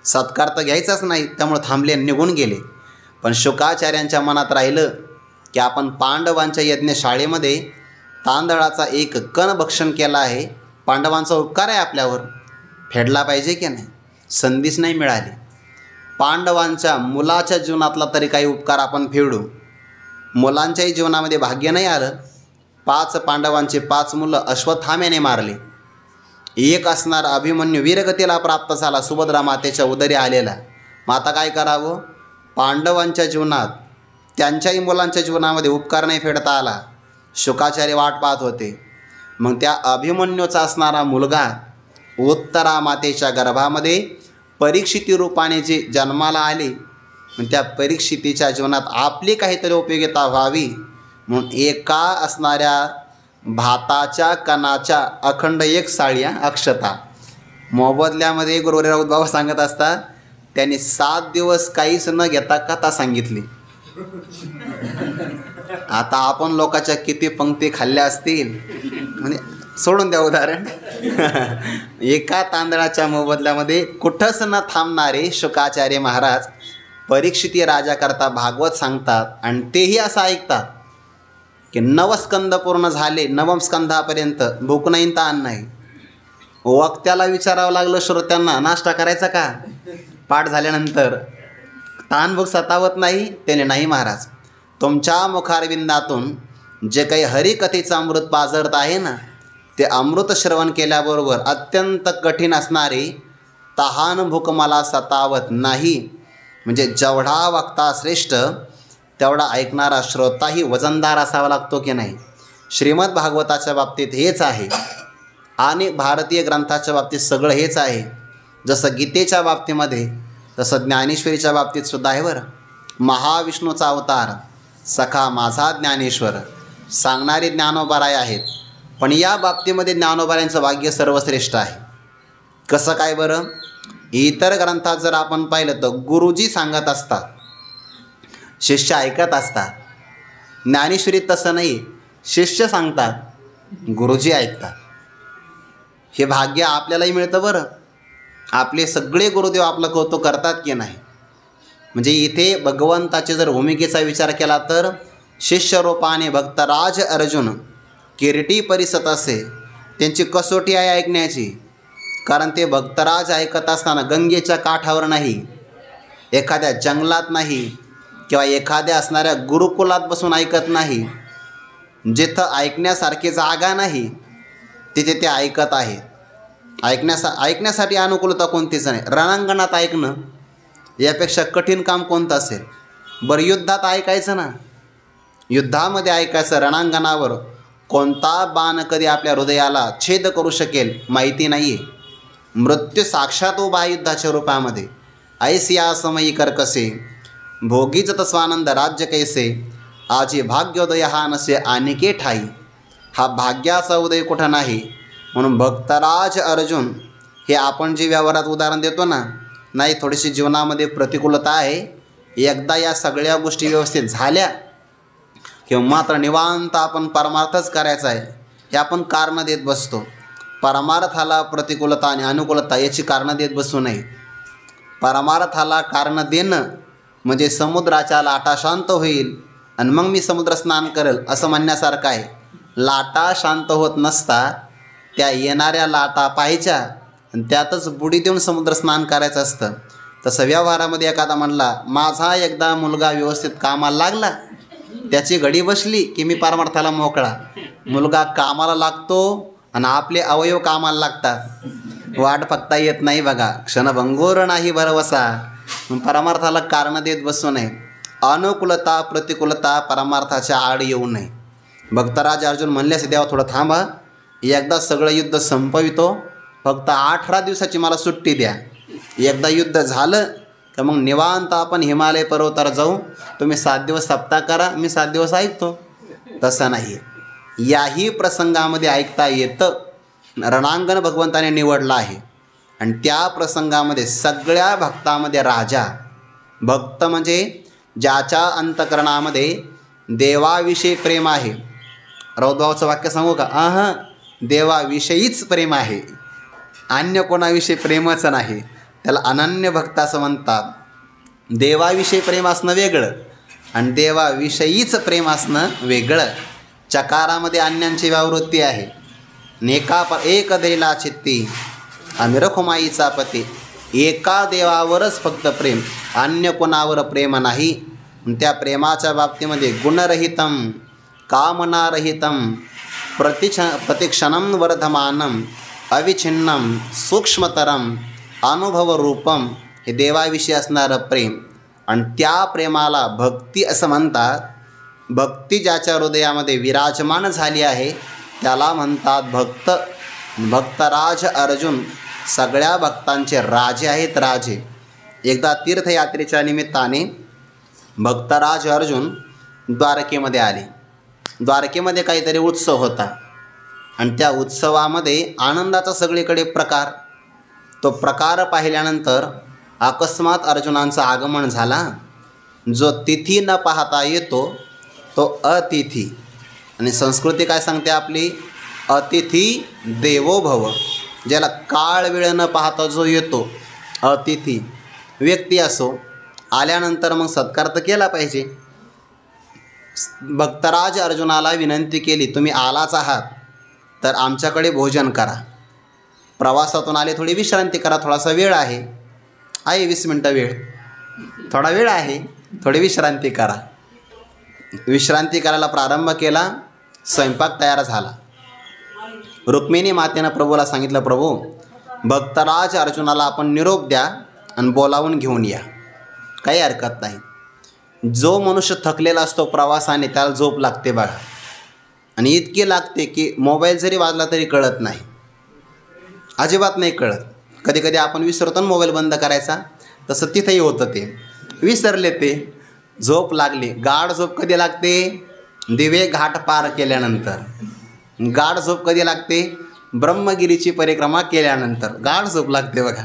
सत्कार तर घ्यायचाच नाही, त्यामुळे थांबले, निघून गेले. पण शुकाचार्यांच्या मनात राहिलं की आपण पांडवांच्या यज्ञशाळेमध्ये तांदळाचा 1 कण भक्षण केला आहे, पांडवांचा उपकार आहे आपल्यावर, फेडला पाहिजे की नाही. संधीच नाही मिळाली. पांडवांच्या मुलाच्या जीवनातला तरी काही उपकार आपण फेडू. मुलांच्याही जीवनामध्ये भाग्य नाही आलं. 5 पांडवांचे 5 मुलं अश्वत्थाम्याने मारले. 1 असणारा अभिमन्यू वीरगतीला प्राप्त झाला, सुभद्रा मातेच्या उदरी आलेला. मग आता काय करावं? पांडवांच्या जीवनात त्यांच्याही मुलांच्या जीवनामध्ये उपकार नाही फेडता आला. शुकाचार्य वाट पाहत होते. मग त्या अभिमन्यूचा असणारा मुलगा उत्तरा मातेच्या गर्भामध्ये परीक्षिती रूपाने जे जन्माला आले, मग त्या परीक्षितीच्या जीवनात आपली काहीतरी उपयोगिता व्हावी म्हणून एका असणाऱ्या भाताच्या कणाच्या अखंड 1 साळी अक्षता मोबदल्यामध्ये गुरुवारी राऊत बाबा सांगत असतात, त्यांनी 7 दिवस काहीच न घेता कथा सांगितली. आता आपण लोकांच्या किती पंक्ती खाल्ल्या असतील, म्हणजे सोडून द्या उदाहरण. एका तांदळाच्या मोबदल्यामध्ये कुठंच न थांबणारे शुकाचार्य महाराज परीक्षिती राजाकरता भागवत सांगतात. आणि तेही असं ऐकतात की 9 स्कंद पूर्ण झाले, 9व्या स्कंदापर्यंत भूक नाही ताण नाही. वक्त्याला विचारावं लागलं श्रोत्यांना, नाश्ता करायचा का? पाठ झाल्यानंतर ताण भूक सतावत नाही? त्याने नाही महाराज, तुमच्या मुखारविंदातून जे काही हरिकथेचं अमृत पाझरत आहे ना, ते अमृत श्रवण केल्याबरोबर अत्यंत कठीण असणारी तहान भूक मला सतावत नाही. म्हणजे जेवढा वक्ता श्रेष्ठ तेवढा ऐकणारा श्रोताही वजनदार असावा लागतो की नाही. श्रीमद भागवताच्या बाबतीत हेच आहे. आणि भारतीय ग्रंथाच्या बाबतीत सगळं हेच आहे. जसं गीतेच्या बाबतीमध्ये तसं ज्ञानेश्वरीच्या बाबतीत सुद्धा आहे बरं. महाविष्णूचा अवतार सखा माझा ज्ञानेश्वर सांगणारे ज्ञानोबाराय आहेत. पण या बाबतीमध्ये ज्ञानोबारायांचं भाग्य सर्वश्रेष्ठ आहे. कसं काय बरं? इतर ग्रंथात जर आपण पाहिलं तर गुरुजी सांगत असतात, शिष्य ऐकत असतात. ज्ञानेश्वरीत तसं नाही, शिष्य सांगतात, गुरुजी ऐकतात. हे भाग्य आपल्यालाही मिळतं बरं. आपले सगळे गुरुदेव आपलं कौतुक करतात की नाही? म्हणजे इथे भगवंताचे जर भूमिकेचा विचार केला तर शिष्यरूपाने भक्तराज अर्जुन किरीटी परिसत असे, त्यांची कसोटी आहे ऐकण्याची. कारण ते भक्तराज ऐकत असताना गंगेच्या काठावर नाही, एखाद्या जंगलात नाही किंवा एखाद्या असणाऱ्या गुरुकुलात बसून ऐकत नाही. जिथं ऐकण्यासारखी जागा नाही तिथे ते ऐकत आहेत. ऐकण्यासाठी अनुकूलता कोणतीच नाही. रणांगणात ऐकणं यापेक्षा कठीण काम कोणतं असेल? बरं, युद्धात ऐकायचं ना, युद्धामध्ये ऐकायचं. रणांगणावर कोणता बाण कधी आपल्या हृदयाला छेद करू शकेल माहिती नाही आहे. मृत्यू साक्षात उभा युद्धाच्या रूपामध्ये. ऐसिया समयी करकसे भोगीच तस्वानंद राज्य कैसे आजी भाग्योदय हा नसे आणिके ठाई. हा भाग्याचा उदय कुठं नाही. म्हणून भक्तराज अर्जुन हे आपण जे व्यवहारात उदाहरण देतो ना, नाही थोडीशी जीवनामध्ये प्रतिकूलता आहे, एकदा या सगळ्या गोष्टी व्यवस्थित झाल्या किंवा मात्र निवांत आपण परमार्थच करायचा आहे हे आपण कारणं देत बसतो. परमार्थाला प्रतिकूलता आणि अनुकूलता याची कारणं देत बसू नये. परमार्थाला कारणं देणं म्हणजे समुद्राच्या लाटा शांत होईल आणि मग मी समुद्र स्नान करेल असं म्हणण्यासारखं आहे. लाटा शांत होत नसतात, त्या येणाऱ्या लाटा पाहायच्या आणि त्यातच बुडी देऊन समुद्र स्नान करायचं असतं. तसं व्यवहारामध्ये एखादा म्हणला माझा एकदा मुलगा व्यवस्थित कामाला लागला, त्याची घडी बसली की मी परमार्थाला मोकळा. मुलगा कामाला लागतो आणि आपले अवयव कामाला लागतात. वाट बघता येत नाही बघा. क्षणभंगूर नाही भरवसा. परमार्थाला कारणं देत बसू नये. अनुकूलता प्रतिकूलता परमार्थाच्या आड येऊ नये. भक्तराज अर्जुन म्हणल्यास देवा थोडं थांबा, एकदा सगळं युद्ध संपवितो, फक्त 18 दिवसाची मला सुट्टी द्या. एकदा युद्ध झालं तर मग निवांत आपण हिमालय पर्वतावर जाऊ. तुम्ही 7 दिवस सप्ताह करा, मी 7 दिवस ऐकतो. तसं नाही. याही प्रसंगामध्ये ऐकता येतं. रणांगण भगवंताने निवडलं आहे आणि त्या प्रसंगामध्ये सगळ्या भक्तामध्ये राजा. भक्त म्हणजे ज्याच्या अंतकरणामध्ये देवाविषयी प्रेम आहे. रौद्रभावाचं वाक्य सांगू का? देवाविषयीच प्रेम आहे, अन्य कोणाविषयी प्रेमच नाही. त्याला अनन्य भक्त असं म्हणतात. देवाविषयी प्रेम असणं वेगळं आणि देवाविषयीच प्रेम असणं वेगळं. चकारामध्ये अन्यांची व्यावृत्ती आहे. एक देला चित्ती अमिरखुमाईचा पती. एका देवावरच फक्त प्रेम, अन्य कोणावर प्रेम नाही. त्या बाबतीमध्ये गुणरहितम कामनारहितम प्रतिक्षणम वर्धमानम अविच्छिन्नम सूक्ष्मतरम अनुभवरूपम हे देवाविषयी असणारं प्रेम. आणि त्या प्रेमाला भक्ती असं म्हणतात. भक्ती ज्याच्या हृदयामध्ये विराजमान झाली आहे त्याला म्हणतात भक्त. भक्तराज अर्जुन सगळ्या भक्तांचे राजे आहेत, राजे. एकदा तीर्थयात्रेच्या निमित्ताने भक्तराज अर्जुन द्वारकेमध्ये आले. द्वारकेमध्ये काहीतरी उत्सव होता आणि त्या उत्सवामध्ये आनंदाचा सगळीकडे प्रकार. तो प्रकार पाहिल्यानंतर अकस्मात अर्जुनांचं आगमन झाला. जो तिथी न पाहता येतो तो अतिथी. आणि संस्कृती काय सांगते आपली? अतिथी देवो भव. ज्याला काळ वेळ न पाहता जो येतो अतिथी, व्यक्ती असो, आल्यानंतर मग सत्कार तर केला पाहिजे. भक्तराज अर्जुनाला विनंती केली, तुम्ही आलाच आहात तर आमच्याकडे भोजन करा. प्रवासातून आले, थोडी विश्रांती करा, थोडासा वेळ आहे 20 मिनटं वेळ, थोडा वेळ आहे, थोडी विश्रांती करा. विश्रांती करायला प्रारंभ केला. स्वयंपाक तयार झाला. रुक्मिणी मातेनं प्रभूला सांगितलं, प्रभू भक्तराज अर्जुनाला आपण निरोप द्या आणि बोलावून घेऊन या, काही हरकत नाही. जो मनुष्य थकलेला असतो प्रवासाने त्याला झोप लागते बघा. आणि इतकी लागते की मोबाईल जरी वाजला तरी कळत नाही. अजिबात नाही कळत. कधी कधी आपण विसरतो ना मोबाईल बंद करायचा, तसं तिथंही होतं. ते विसरले, ते झोप लागली. गाढ झोप कधी लागते? दिवे घाट पार केल्यानंतर. गाढ झोप कधी लागते? ब्रह्मगिरीची परिक्रमा केल्यानंतर गाढ झोप लागते. बघा,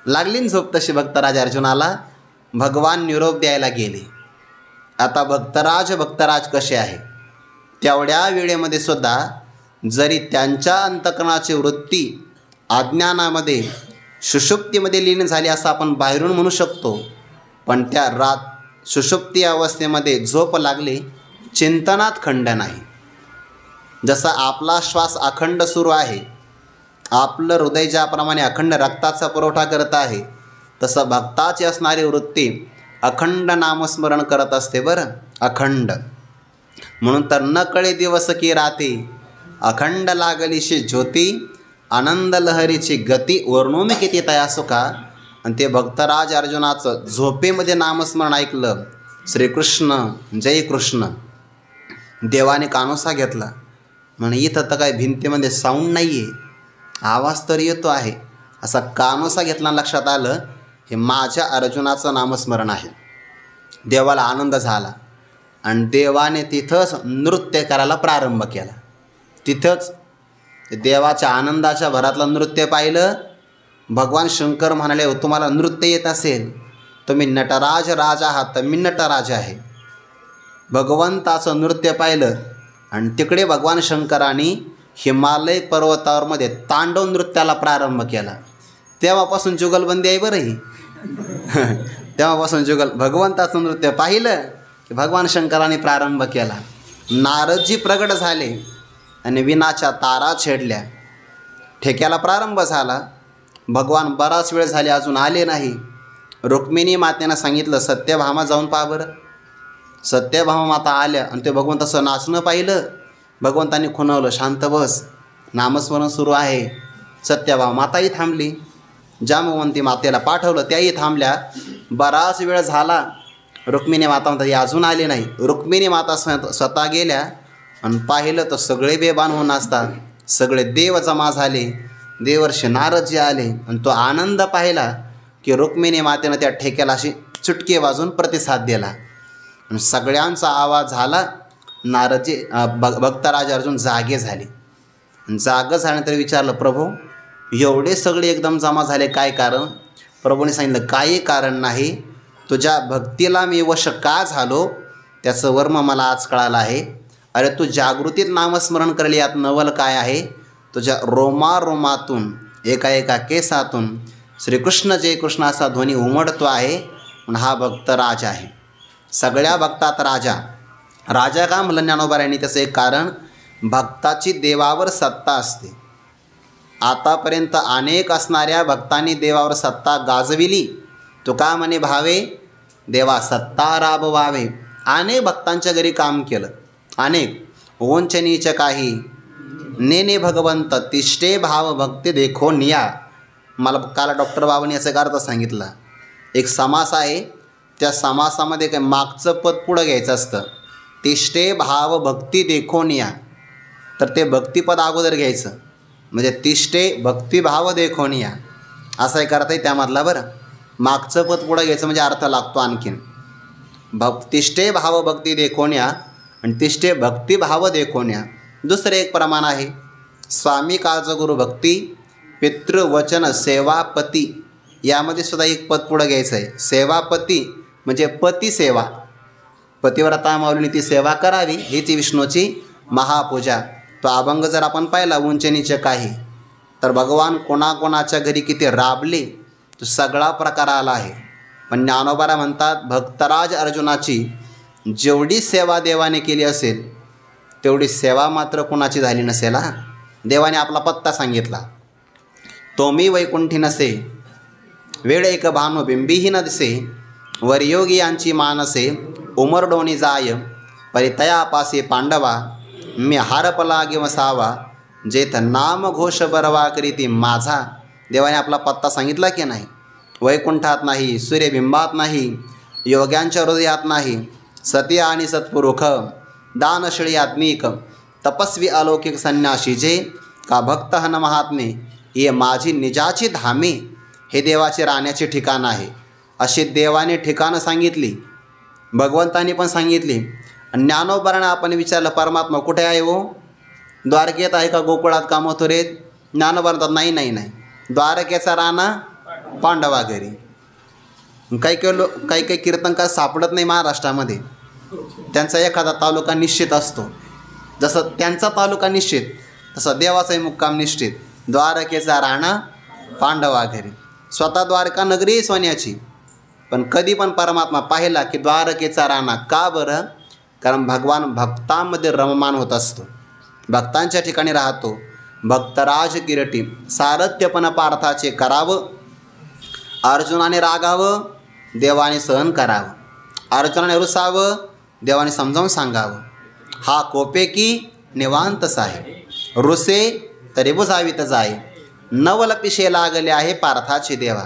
लागली ना झोप तशी भक्तराज अर्जुनाला. भगवान निरोप द्यायला गेले. आता भक्तराज कसे आहे? तेवढ्या वेळेमध्ये सुद्धा जरी त्यांच्या अंतःकरणाची वृत्ती अज्ञानामध्ये सुषुप्तीमध्ये लीन झाली असं आपण बाहेरून म्हणू शकतो, पण त्या सुषुप्ती अवस्थेमध्ये झोप लागली, चिंतनात खंड नाही. जसा आपला श्वास अखंड सुरू आहे, आपलं हृदय ज्याप्रमाणे अखंड रक्ताचा पुरवठा करत आहे, तसं भक्ताची असणारी वृत्ती अखंड नामस्मरण करत असते. बरं, अखंड. म्हणून तर न कळे दिवस की राती, अखंड लागलीशी ज्योती, आनंद लहरीची गती, वर्णोमी किती तया सुखा. आणि ते भक्तराज अर्जुनाचं झोपेमध्ये नामस्मरण ऐकलं. श्रीकृष्ण जय कृष्ण. देवाने कानोसा घेतला. म्हणे इथं तर काय भिंतीमध्ये साऊंड नाही आहे, आवाज तर येतो आहे. असा कानोसा घेतला. लक्षात आलं हे माझ्या अर्जुनाचं नामस्मरण आहे. देवाला आनंद झाला आणि देवाने तिथंच नृत्य करायला प्रारंभ केला. तिथंच देवाच्या आनंदाच्या भरातलं नृत्य पाहिलं. भगवान शंकर म्हणाले, तुम्हाला नृत्य येत असेल, तुम्ही नटराज राजा आहात, मी नटराज आहे. भगवंताचं नृत्य पाहिलं आणि तिकडे भगवान शंकरांनी हिमालय पर्वतावरमध्ये तांडव नृत्याला प्रारंभ केला. तेव्हापासून जुगलबंदी आहे बरं ही. तेव्हापासून भगवंताचं नृत्य पाहिलं की भगवान शंकरांनी प्रारंभ केला. नारदजी प्रगट झाले आणि विनाच्या तारा छेडल्या. ठेक्याला प्रारंभ झाला. भगवान बराच वेळ झाले अजून आले नाही. रुक्मिणी मातेनं सांगितलं, सत्यभामा जाऊन पहा बरं. सत्यभामा माता आल्या आणि ते भगवंताचं नाचणं पाहिलं. भगवंतांनी खुणवलं, शांत बस, नामस्मरण सुरू आहे. सत्यभामा माताही थांबली. जांबवंती मातेला पाठवलं, त्याही थांबल्या. बराच वेळ झाला. रुक्मिणी माता म्हणतात अजून आले नाही. रुक्मिणी माता स्वतः गेल्या आणि पाहिलं तर सगळे बेभान होऊन असतात. सगळे देव जमा झाले. देवर्षी नारदजी आले आणि तो आनंद पाहिला की रुक्मिणी मातेनं त्या ठेक्याला अशी चुटकी वाजून प्रतिसाद दिला आणि सगळ्यांचा आवाज झाला. नारदजी भक्तराज अर्जुन जागे झाले. जागं झाल्यानंतर विचारलं, प्रभू एवढे सगळे एकदम जमा झाले, काय कारण? प्रभूने सांगितलं, काही कारण नाही. तुझ्या भक्तीला मी वश का झालो त्याचं वर्म मला आज कळालं आहे. अरे तू जागृतीत नामस्मरण करले, यात नवल काय आहे? तुझ्या रोमारोमातून एका एका केसातून श्रीकृष्ण जय कृष्ण असा ध्वनी उमटतो आहे. म्हणून हा भक्त राजा आहे, सगळ्या भक्तात राजा. राजा का म्हणलं ज्ञानोबारायांनी? त्याचं एक कारण, भक्ताची देवावर सत्ता असते. आतापर्यंत अनेक असणाऱ्या भक्तांनी देवावर सत्ता गाजविली. तुका म्हणे भावे देवा सत्ता राबवावे. अनेक भक्तांच्या घरी काम केलं, अनेक. ओंच नीच काही नेने भगवंत तिष्ठे भाव भक्ती देखो निया. मला काल डॉक्टर बाबांनी याचा अर्थ सांगितला. एक समास आहे, त्या समासामध्ये काय मागचं पद पुढं घ्यायचं असतं. तिष्ठे भाव भक्ती देखो निया, तर ते भक्तिपद अगोदर घ्यायचं. म्हणजे तिष्ठे भक्तिभाव देखो निया असा एक अर्थ आहे त्यामधला. बरं, मागचं पद पुढं घ्यायचं म्हणजे अर्थ लागतो आणखीन. तिष्ठे भाव भक्ती देखोन्या आणि तिष्ठे भक्तिभाव देखोन्या. दुसरे एक प्रमाण आहे, स्वामी काळज गुरु भक्ती पितृवचन सेवापती. यामध्ये सुद्धा एक पद पुढं घ्यायचं आहे. सेवापती म्हणजे पती सेवा. पतिव्रता माऊलीने ती सेवा करावी, हीच विष्णूची महापूजा. तो अभंग जर आपण पाहिला उंच नीच काही, तर भगवान कोणाकोणाच्या घरी किती राबले तो सगळा प्रकार आला आहे. पण ज्ञानोबारा म्हणतात भक्तराज अर्जुनाची जेवढी सेवा देवाने केली असेल तेवढी सेवा मात्र कोणाची झाली नसेल. देवाने आपला पत्ता सांगितला, तोमी वैकुंठी नसे वेळ एक भानु बिंबीही न दिसे, वरयोगी यांची मानसे उमरडोनी जाय, परितयापासे पांडवा मी हारपला गे वसावा, जेथ नाम घोष बरवा करीती माझा. देवाने आपला पत्ता सांगितला की नाही? वैकुंठात नाही, सूर्यबिंबात नाही, योग्यांच्या हृदयात नाही, सती आणि सत्पुरुष दानशिळी आत्मिक तपस्वी अलौकिक संन्यासी जे का भक्त हन महात्मे ये माझी निजाची धामे, हे देवाचे राहण्याचे ठिकाण आहे. अशी देवाने ठिकाणं सांगितली, भगवंतानी पण सांगितली. आणि ज्ञानोबारानं आपण विचारलं परमात्मा कुठे आहे हो? द्वारकेत आहे का गोकुळात का मथुरेत? ज्ञानोबा म्हणतात नाही नाही नाही, द्वारकेचा राणा पांडवा घरी. काही काही कीर्तनकार सापडत नाही महाराष्ट्रामध्ये. त्यांचा एखादा तालुका निश्चित असतो. जसं त्यांचा तालुका निश्चित तसं देवाचाही मुक्काम निश्चित. द्वारकेचा राणा पांडवा घरी. स्वतः द्वारका नगरी सोन्याची, पण कधी पण परमात्मा पाहिला की द्वारकेचा राणा. का बरं? कारण भगवान भक्तांमध्ये रममान होत असतो, भक्तांच्या ठिकाणी राहतो. भक्तराज किरटी सारथ्यपण पार्थाचे करावं, अर्जुनाने रागावं, देवाने सहन करावं. अर्जुनाने रुसावं, देवाने समजावून सांगावं. हा कोपे की निवांतच आहे, रुसे तरी बुजावीत जाय, नवल पिशे लागले आहे पार्थाचे देवा.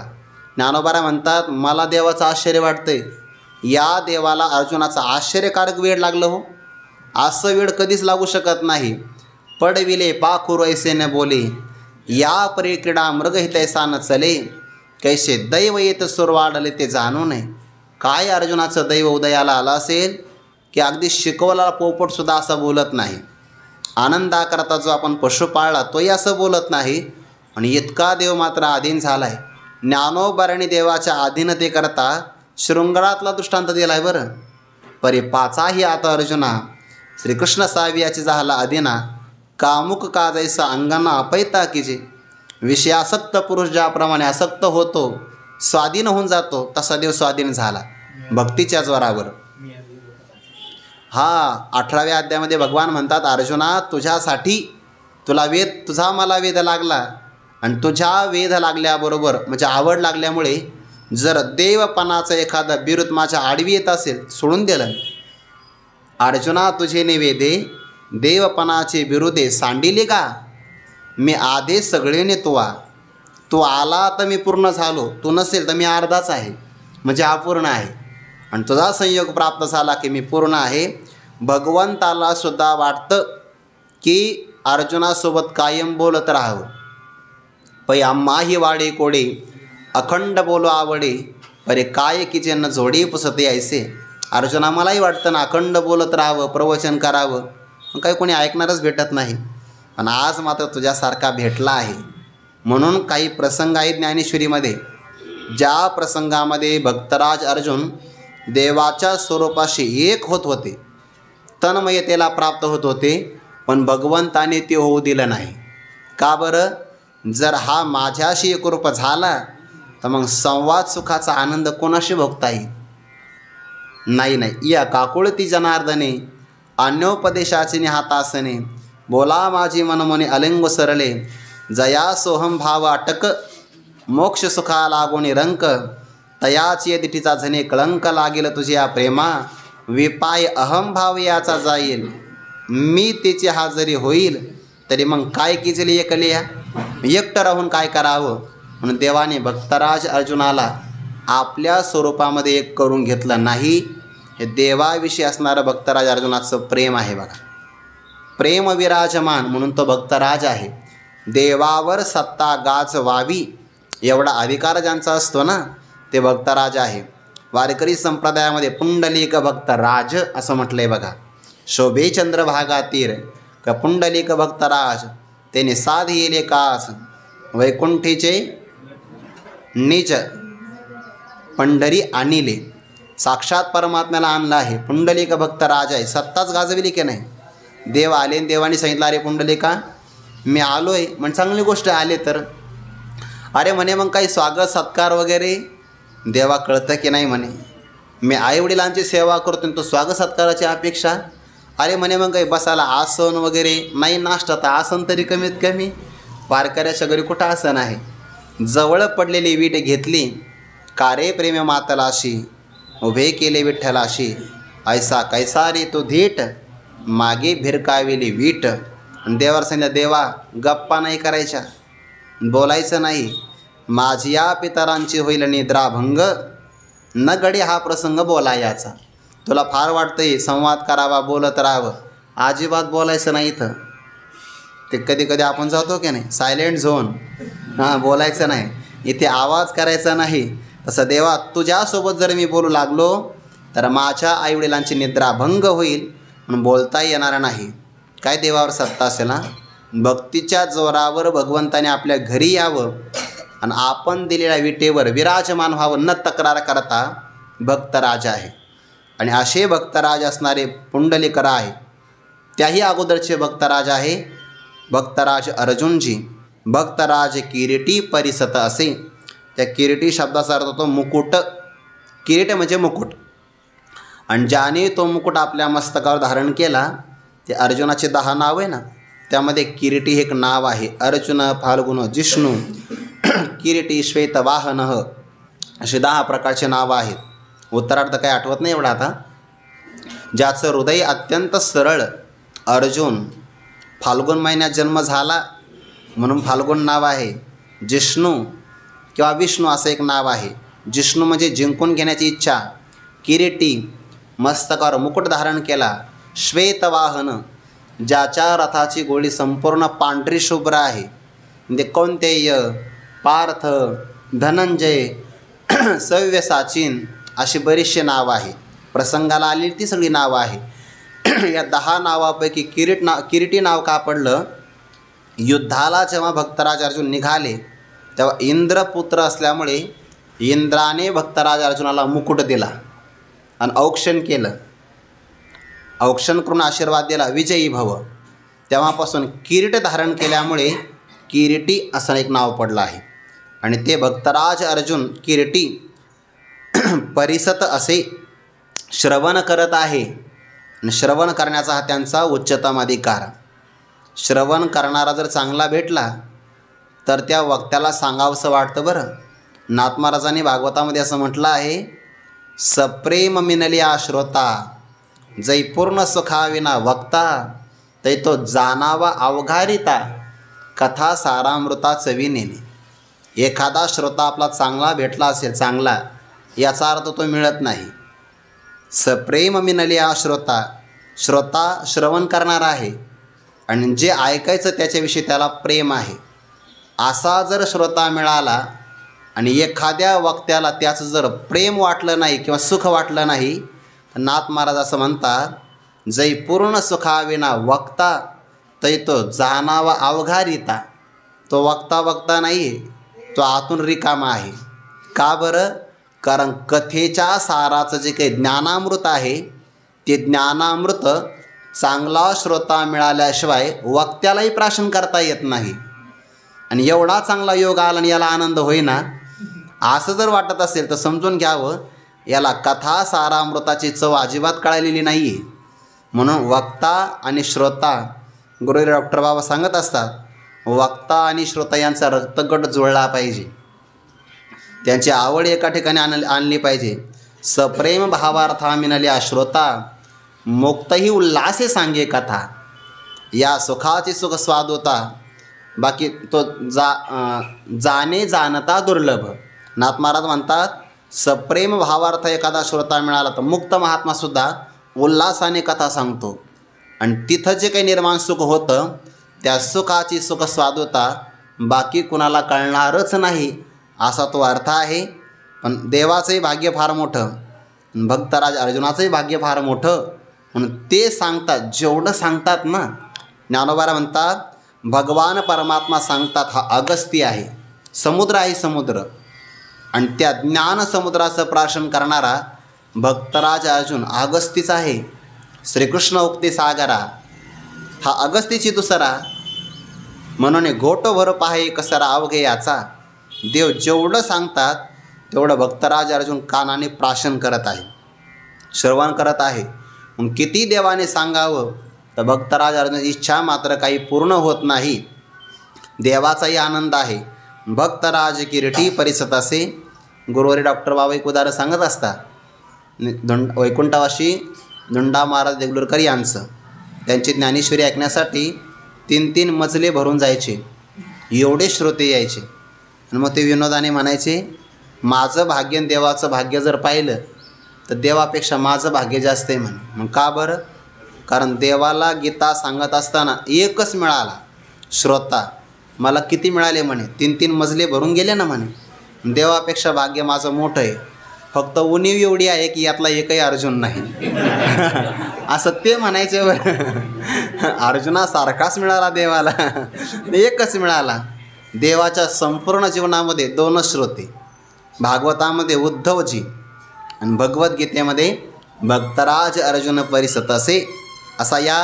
ज्ञानोबारा म्हणतात मला देवाचं आश्चर्य वाटतंय. या देवाला अर्जुनाचा आश्चर्यकारक वेळ लागलं हो. असं वेळ कधीच लागू शकत नाही. पडविले पाखुर ऐसे न बोले, या परी क्रीडा मृग हितैसा न चले, कैसे दैव येत सुर वाढले ते जाणू नये. काय अर्जुनाचं दैव उदयाला आलं असेल की अगदी शिकवलेला पोपटसुद्धा असं बोलत नाही. आनंदाकरता जो आपण पशु पाळला तोही असं बोलत नाही. आणि इतका देव मात्र अधीन झाला आहे. ज्ञानोबाराने देवाच्या अधीनतेकरता शृंगारातला दृष्टांत दिला आहे बरं. परी पाचाही आता अर्जुना, श्रीकृष्ण सावियाची झाला अधीना, कामुक का जैसा अंगांना अपैता कीजे. विषयासक्त पुरुष ज्याप्रमाणे आसक्त होतो, स्वाधीन होऊन जातो, तसा देव स्वाधीन झाला भक्तीच्या जोरावर. हा 18व्या अध्यायामध्ये भगवान म्हणतात अर्जुना तुझ्यासाठी तुला वेद, तुझा मला वेद लागला. आणि तुझ्या वेद लागल्याबरोबर म्हणजे आवड लागल्यामुळे जर देवपणाचं एखादं बिरुद माझ्या आडवी येत असेल सोडून दिलं. अर्जुना तुझे निवेदे देवपणाचे बिरुदे सांडिले का, मी आधे सगळेने तुवा. तू आला तर मी पूर्ण झालो, तू नसेल तर मी अर्धाच आहे, म्हणजे अपूर्ण आहे. आणि तुझा संयोग प्राप्त झाला की मी पूर्ण आहे. भगवंताला सुद्धा वाटतं की अर्जुनासोबत कायम बोलत राहावं. पै आम्हाही वाडे कोडे अखंड बोलो आवडे, परे काय की ज्यांना जोडी पुसते ऐसे. अर्जुना मलाही वाटतं ना अखंड बोलत राहावं, प्रवचन करावं, पण काही कोणी ऐकणारच भेटत नाही. पण आज मात्र तुझ्यासारखा भेटला आहे. म्हणून काही प्रसंग आहेत ज्ञानेश्वरीमध्ये, ज्या प्रसंगामध्ये भक्तराज अर्जुन देवाच्या स्वरूपाशी एक होत होते, तन्मयतेला प्राप्त होत होते, पण भगवंताने ते होऊ दिलं नाही. का बरं? जर हा माझ्याशी एकरूप झाला तर मग संवाद सुखाचा आनंद कोणाशी भोगता येईल? नाही नाही. या काकुळती जनार्दने अन्योपदेशाचे निहातासने, बोला माझी मनमोने अलिंग सरले, जया सोहम भाव अटक मोक्ष सुखा लागोनी रंक, तयाची दिठीचा झने कळंक लागेल तुझ्या प्रेमा, विपाय अहम भाव याचा जाईल, मी त्याची हाजरी होईल, तरी मग काय किजली एकलिया, एकटं राहून काय करावं. म्हणून देवाने भक्तराज अर्जुनाला आपल्या स्वरूपामध्ये एक करून घेतलं नाही. हे देवाविषयी असणारं भक्तराज अर्जुनाचं प्रेम आहे बघा. प्रेम विराजमान म्हणून तो भक्तराज आहे. देवावर सत्ता गाजवावी एवढा अधिकार ज्यांचा असतो ना ते भक्तराज आहे. वारकरी संप्रदायामध्ये पुंडलिक भक्तराज असं म्हटलं आहे बघा. शोभे चंद्रभागातीर का पुंडलिक भक्तराज, त्याने साध येले कास, वैकुंठीचे निज पंढरी आणिले. साक्षात परमात्म्याला आणलं आहे. पुंडलिक भक्तराज आहे. सत्ताच गाजविली की नाही. देव आले, देवाने सांगितलं अरे पुंडलिका मी आलो आहे. म्हणजे चांगली गोष्ट आले तर. अरे म्हणे मग काही स्वागत सत्कार वगैरे देवा कळतं की नाही म्हणे. मी आईवडिलांची सेवा करतो तो स्वागत सत्काराची अपेक्षा. अरे म्हणे मग काही बसायला आसन वगैरे नाही. नाश्ता तर आसन तरी कमीत कमी. वारकऱ्याच्या घरी कुठं आसन आहे. जवळ पडलेली वीट घेतली, कारे प्रेम मातलाशी, उभे केले विठ्ठलाशी, ऐसा कैसा रे तो धीट, मागे भिरकावेली वीट. आणि देवावर सांगितलं देवा गप्पा नाही करायच्या, बोलायचं नाही. माझ्या पितरांची होईल निद्राभंग, न गडी हा प्रसंग बोलायाचा. तुला फार वाटतंय संवाद करावा, बोलत राहावं, अजिबात बोलायचं नाही. इथं ते कधी कधी आपण जातो की नाही सायलेंट झोन, हां, बोलायचं नाही, इथे आवाज करायचा नाही. तसं देवा तुझ्यासोबत जर मी बोलू लागलो तर माझ्या आईवडिलांची निद्रा भंग होईल, म्हणून बोलता येणार नाही. काय देवावर सत्ता असेल ना. भक्तीच्या जोरावर भगवंताने आपल्या घरी यावं आणि आपण दिलेल्या विटेवर विराजमान व्हावं न तक्रार करता भक्तराज आहे. आणि असे भक्तराज असणारे पुंडलिकरा आहे. त्याही अगोदरचे भक्तराज आहे भक्तराज अर्जुनजी. भक्तराज किरीटी परिसत असे. त्या किरीटी शब्दाचा अर्थ होतो मुकुट. किरीट म्हणजे मुकुट. आणि ज्याने तो मुकुट आपल्या मस्तकावर धारण केला ते अर्जुनाचे 10 नाव आहे ना, त्यामध्ये किरीटी हे एक नाव आहे. अर्जुन, फाल्गुन, जिष्णू, किरीटी, श्वेतवाहन असे 10 प्रकारचे नावं आहेत. उत्तरार्थ काही आठवत नाही एवढा आता. ज्याचं हृदय अत्यंत सरळ, अर्जुन. फाल्गुन महिन्यात जन्म झाला म्हणून फाल्गुन नाव आहे. जिष्णू किंवा विष्णू असं एक नाव आहे. जिष्णू म्हणजे जिंकून घेण्याची इच्छा. किरीटी मस्तकावर मुकुट धारण केला. श्वेतवाहन ज्याच्या रथाची गोळी संपूर्ण पांढरी शुभ्र आहे. म्हणजे कौंतेय, पार्थ, धनंजय, सव्यसाचीन अशी बरीचशी नावं आहे. प्रसंगाला आलेली ती सगळी नावं आहे. या 10 नावापैकी किरीटी नाव का पडलं, युद्धाला जेव्हा भक्तराज अर्जुन निघाले तेव्हा इंद्रपुत्र असल्यामुळे इंद्राने भक्तराज अर्जुनाला मुकुट दिला आणि औक्षण केलं. औक्षण करून आशीर्वाद दिला, विजयी भव. तेव्हापासून किरीट धारण केल्यामुळे किरीटी असं एक नाव पडलं आहे. आणि ते भक्तराज अर्जुन किरीटी परिसत असे श्रवण करत आहे. आणि श्रवण करण्याचा हा त्यांचा उच्चतम अधिकार. श्रवण करणारा जर चांगला भेटला तर त्या वक्त्याला सांगावंसं वाटतं. बरं, नाथ महाराजांनी भागवतामध्ये असं म्हटलं आहे, सप्रेम मिनलिया श्रोता जै पूर्ण सुखाविना वक्ता तै तो जाणावा अवघारिता कथा सारामृता चवीनेने. एखादा श्रोता आपला चांगला भेटला असेल, चांगला, याचा अर्थ तो मिळत नाही. सप्रेम मिनलिया श्रोता, श्रोता श्रवण करणारा आहे आणि जे ऐकायचं त्याच्याविषयी त्याला प्रेम आहे. असा जर श्रोता मिळाला आणि एखाद्या वक्त्याला त्याचं जर प्रेम वाटलं नाही किंवा सुख वाटलं नाही तर नाथ महाराज असं म्हणतात, जै पूर्ण सुखाविना वक्ता तै तो जाणावा अवघारिता. तो वक्ता नाही, तो आतून रिकामा आहे. का बरं? कारण कथेच्या साराचं जे काही ज्ञानामृत आहे ते ज्ञानामृत चांगला श्रोता मिळाल्याशिवाय वक्त्यालाही प्राशन करता येत नाही. आणि एवढा चांगला योग आला आणि याला आनंद होईना असं जर वाटत असेल तर समजून घ्यावं, याला कथा सारामृताची चव अजिबात कळलेली नाही आहे. म्हणून वक्ता आणि श्रोता, गुरु डॉक्टर बाबा सांगत असतात, वक्ता आणि श्रोता यांचा रक्तगट जुळला पाहिजे. त्यांची आवड एका ठिकाणी आणली पाहिजे. सप्रेम भावार्था मिनल्या श्रोता मुक्तही उल्हासे सांगे कथा. या सुखाची सुख स्वाद होता, बाकी तो जाणे जाणता दुर्लभ. नाथ महाराज म्हणतात, सप्रेम भावार्थ एखादा श्रोता मिळाला तर मुक्त महात्मासुद्धा उल्हासाने कथा सांगतो. आणि तिथं जे काही निर्माण सुख होतं त्या सुखाची सुख स्वाद होता बाकी कुणाला कळणारच नाही, असा तो अर्थ आहे. पण देवाचंही भाग्य फार मोठं, भक्तराज अर्जुनाचंही भाग्य फार मोठं. म्हणून ते सांगतात, जेवढं सांगतात ना, ज्ञानोबा म्हणतात भगवान परमात्मा सांगतात हा अगस्ती आहे, समुद्र आहे समुद्र. आणि त्या ज्ञान समुद्राचं प्राशन करणारा भक्तराज अर्जुन अगस्तीच आहे. श्रीकृष्ण उक्ती सागरा हा अगस्तीची दुसरा. म्हणून घोटभर पाहे कसरा अवघे याचा. देव जेवढं सांगतात तेवढं भक्तराज अर्जुन कानाने प्राशन करत आहे, श्रवण करत आहे. मग किती देवाने सांगावं तर भक्तराज अर्जुनाची इच्छा मात्र काही पूर्ण होत नाही. देवाचाही आनंद आहे. भक्तराज किरीटी परिसत असे. गुरुवारी डॉक्टर बाबा एक उदाहरण सांगत असतात. वैकुंठवासी धुंडा महाराज देगलूरकर यांचं, त्यांची ज्ञानेश्वरी ऐकण्यासाठी 3-3 मजले भरून जायचे, एवढे श्रोते यायचे. आणि मग ते विनोदाने म्हणायचे, माझं भाग्य आणि देवाचं भाग्य जर पाहिलं तर देवापेक्षा माझं भाग्य जास्त आहे म्हणे. मग का बरं? कारण देवाला गीता सांगत असताना एकच मिळाला श्रोता, मला किती मिळाले म्हणे, 3-3 मजले भरून गेले ना म्हणे. देवापेक्षा भाग्य माझं मोठं आहे, फक्त उणीव एवढी आहे की यातला एकही अर्जुन नाही. असं ते म्हणायचे. अर्जुनासारखाच मिळाला देवाला, एकच मिळाला. देवाच्या संपूर्ण जीवनामध्ये 2च श्रोते, भागवतामध्ये उद्धवजी आणि भगवद्गीतेमध्ये भक्तराज अर्जुन परिसतसे. असा या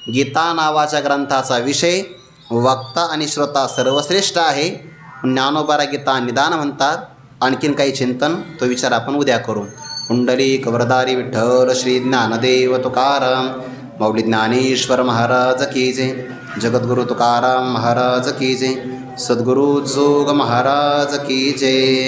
गीता नावाच्या ग्रंथाचा विषय. वक्ता आणि श्रोता सर्वश्रेष्ठ आहे. ज्ञानोबाला गीता निदान म्हणतात. आणखीन काही चिंतन तो विचार आपण उद्या करू. पुंडलिक वरदारी विठ्ठल श्री ज्ञानदेव तुकाराम माऊली ज्ञानेश्वर महाराज की जय. जगद्गुरु तुकाराम महाराज की जय. सद्गुरु जोग महाराज की जय.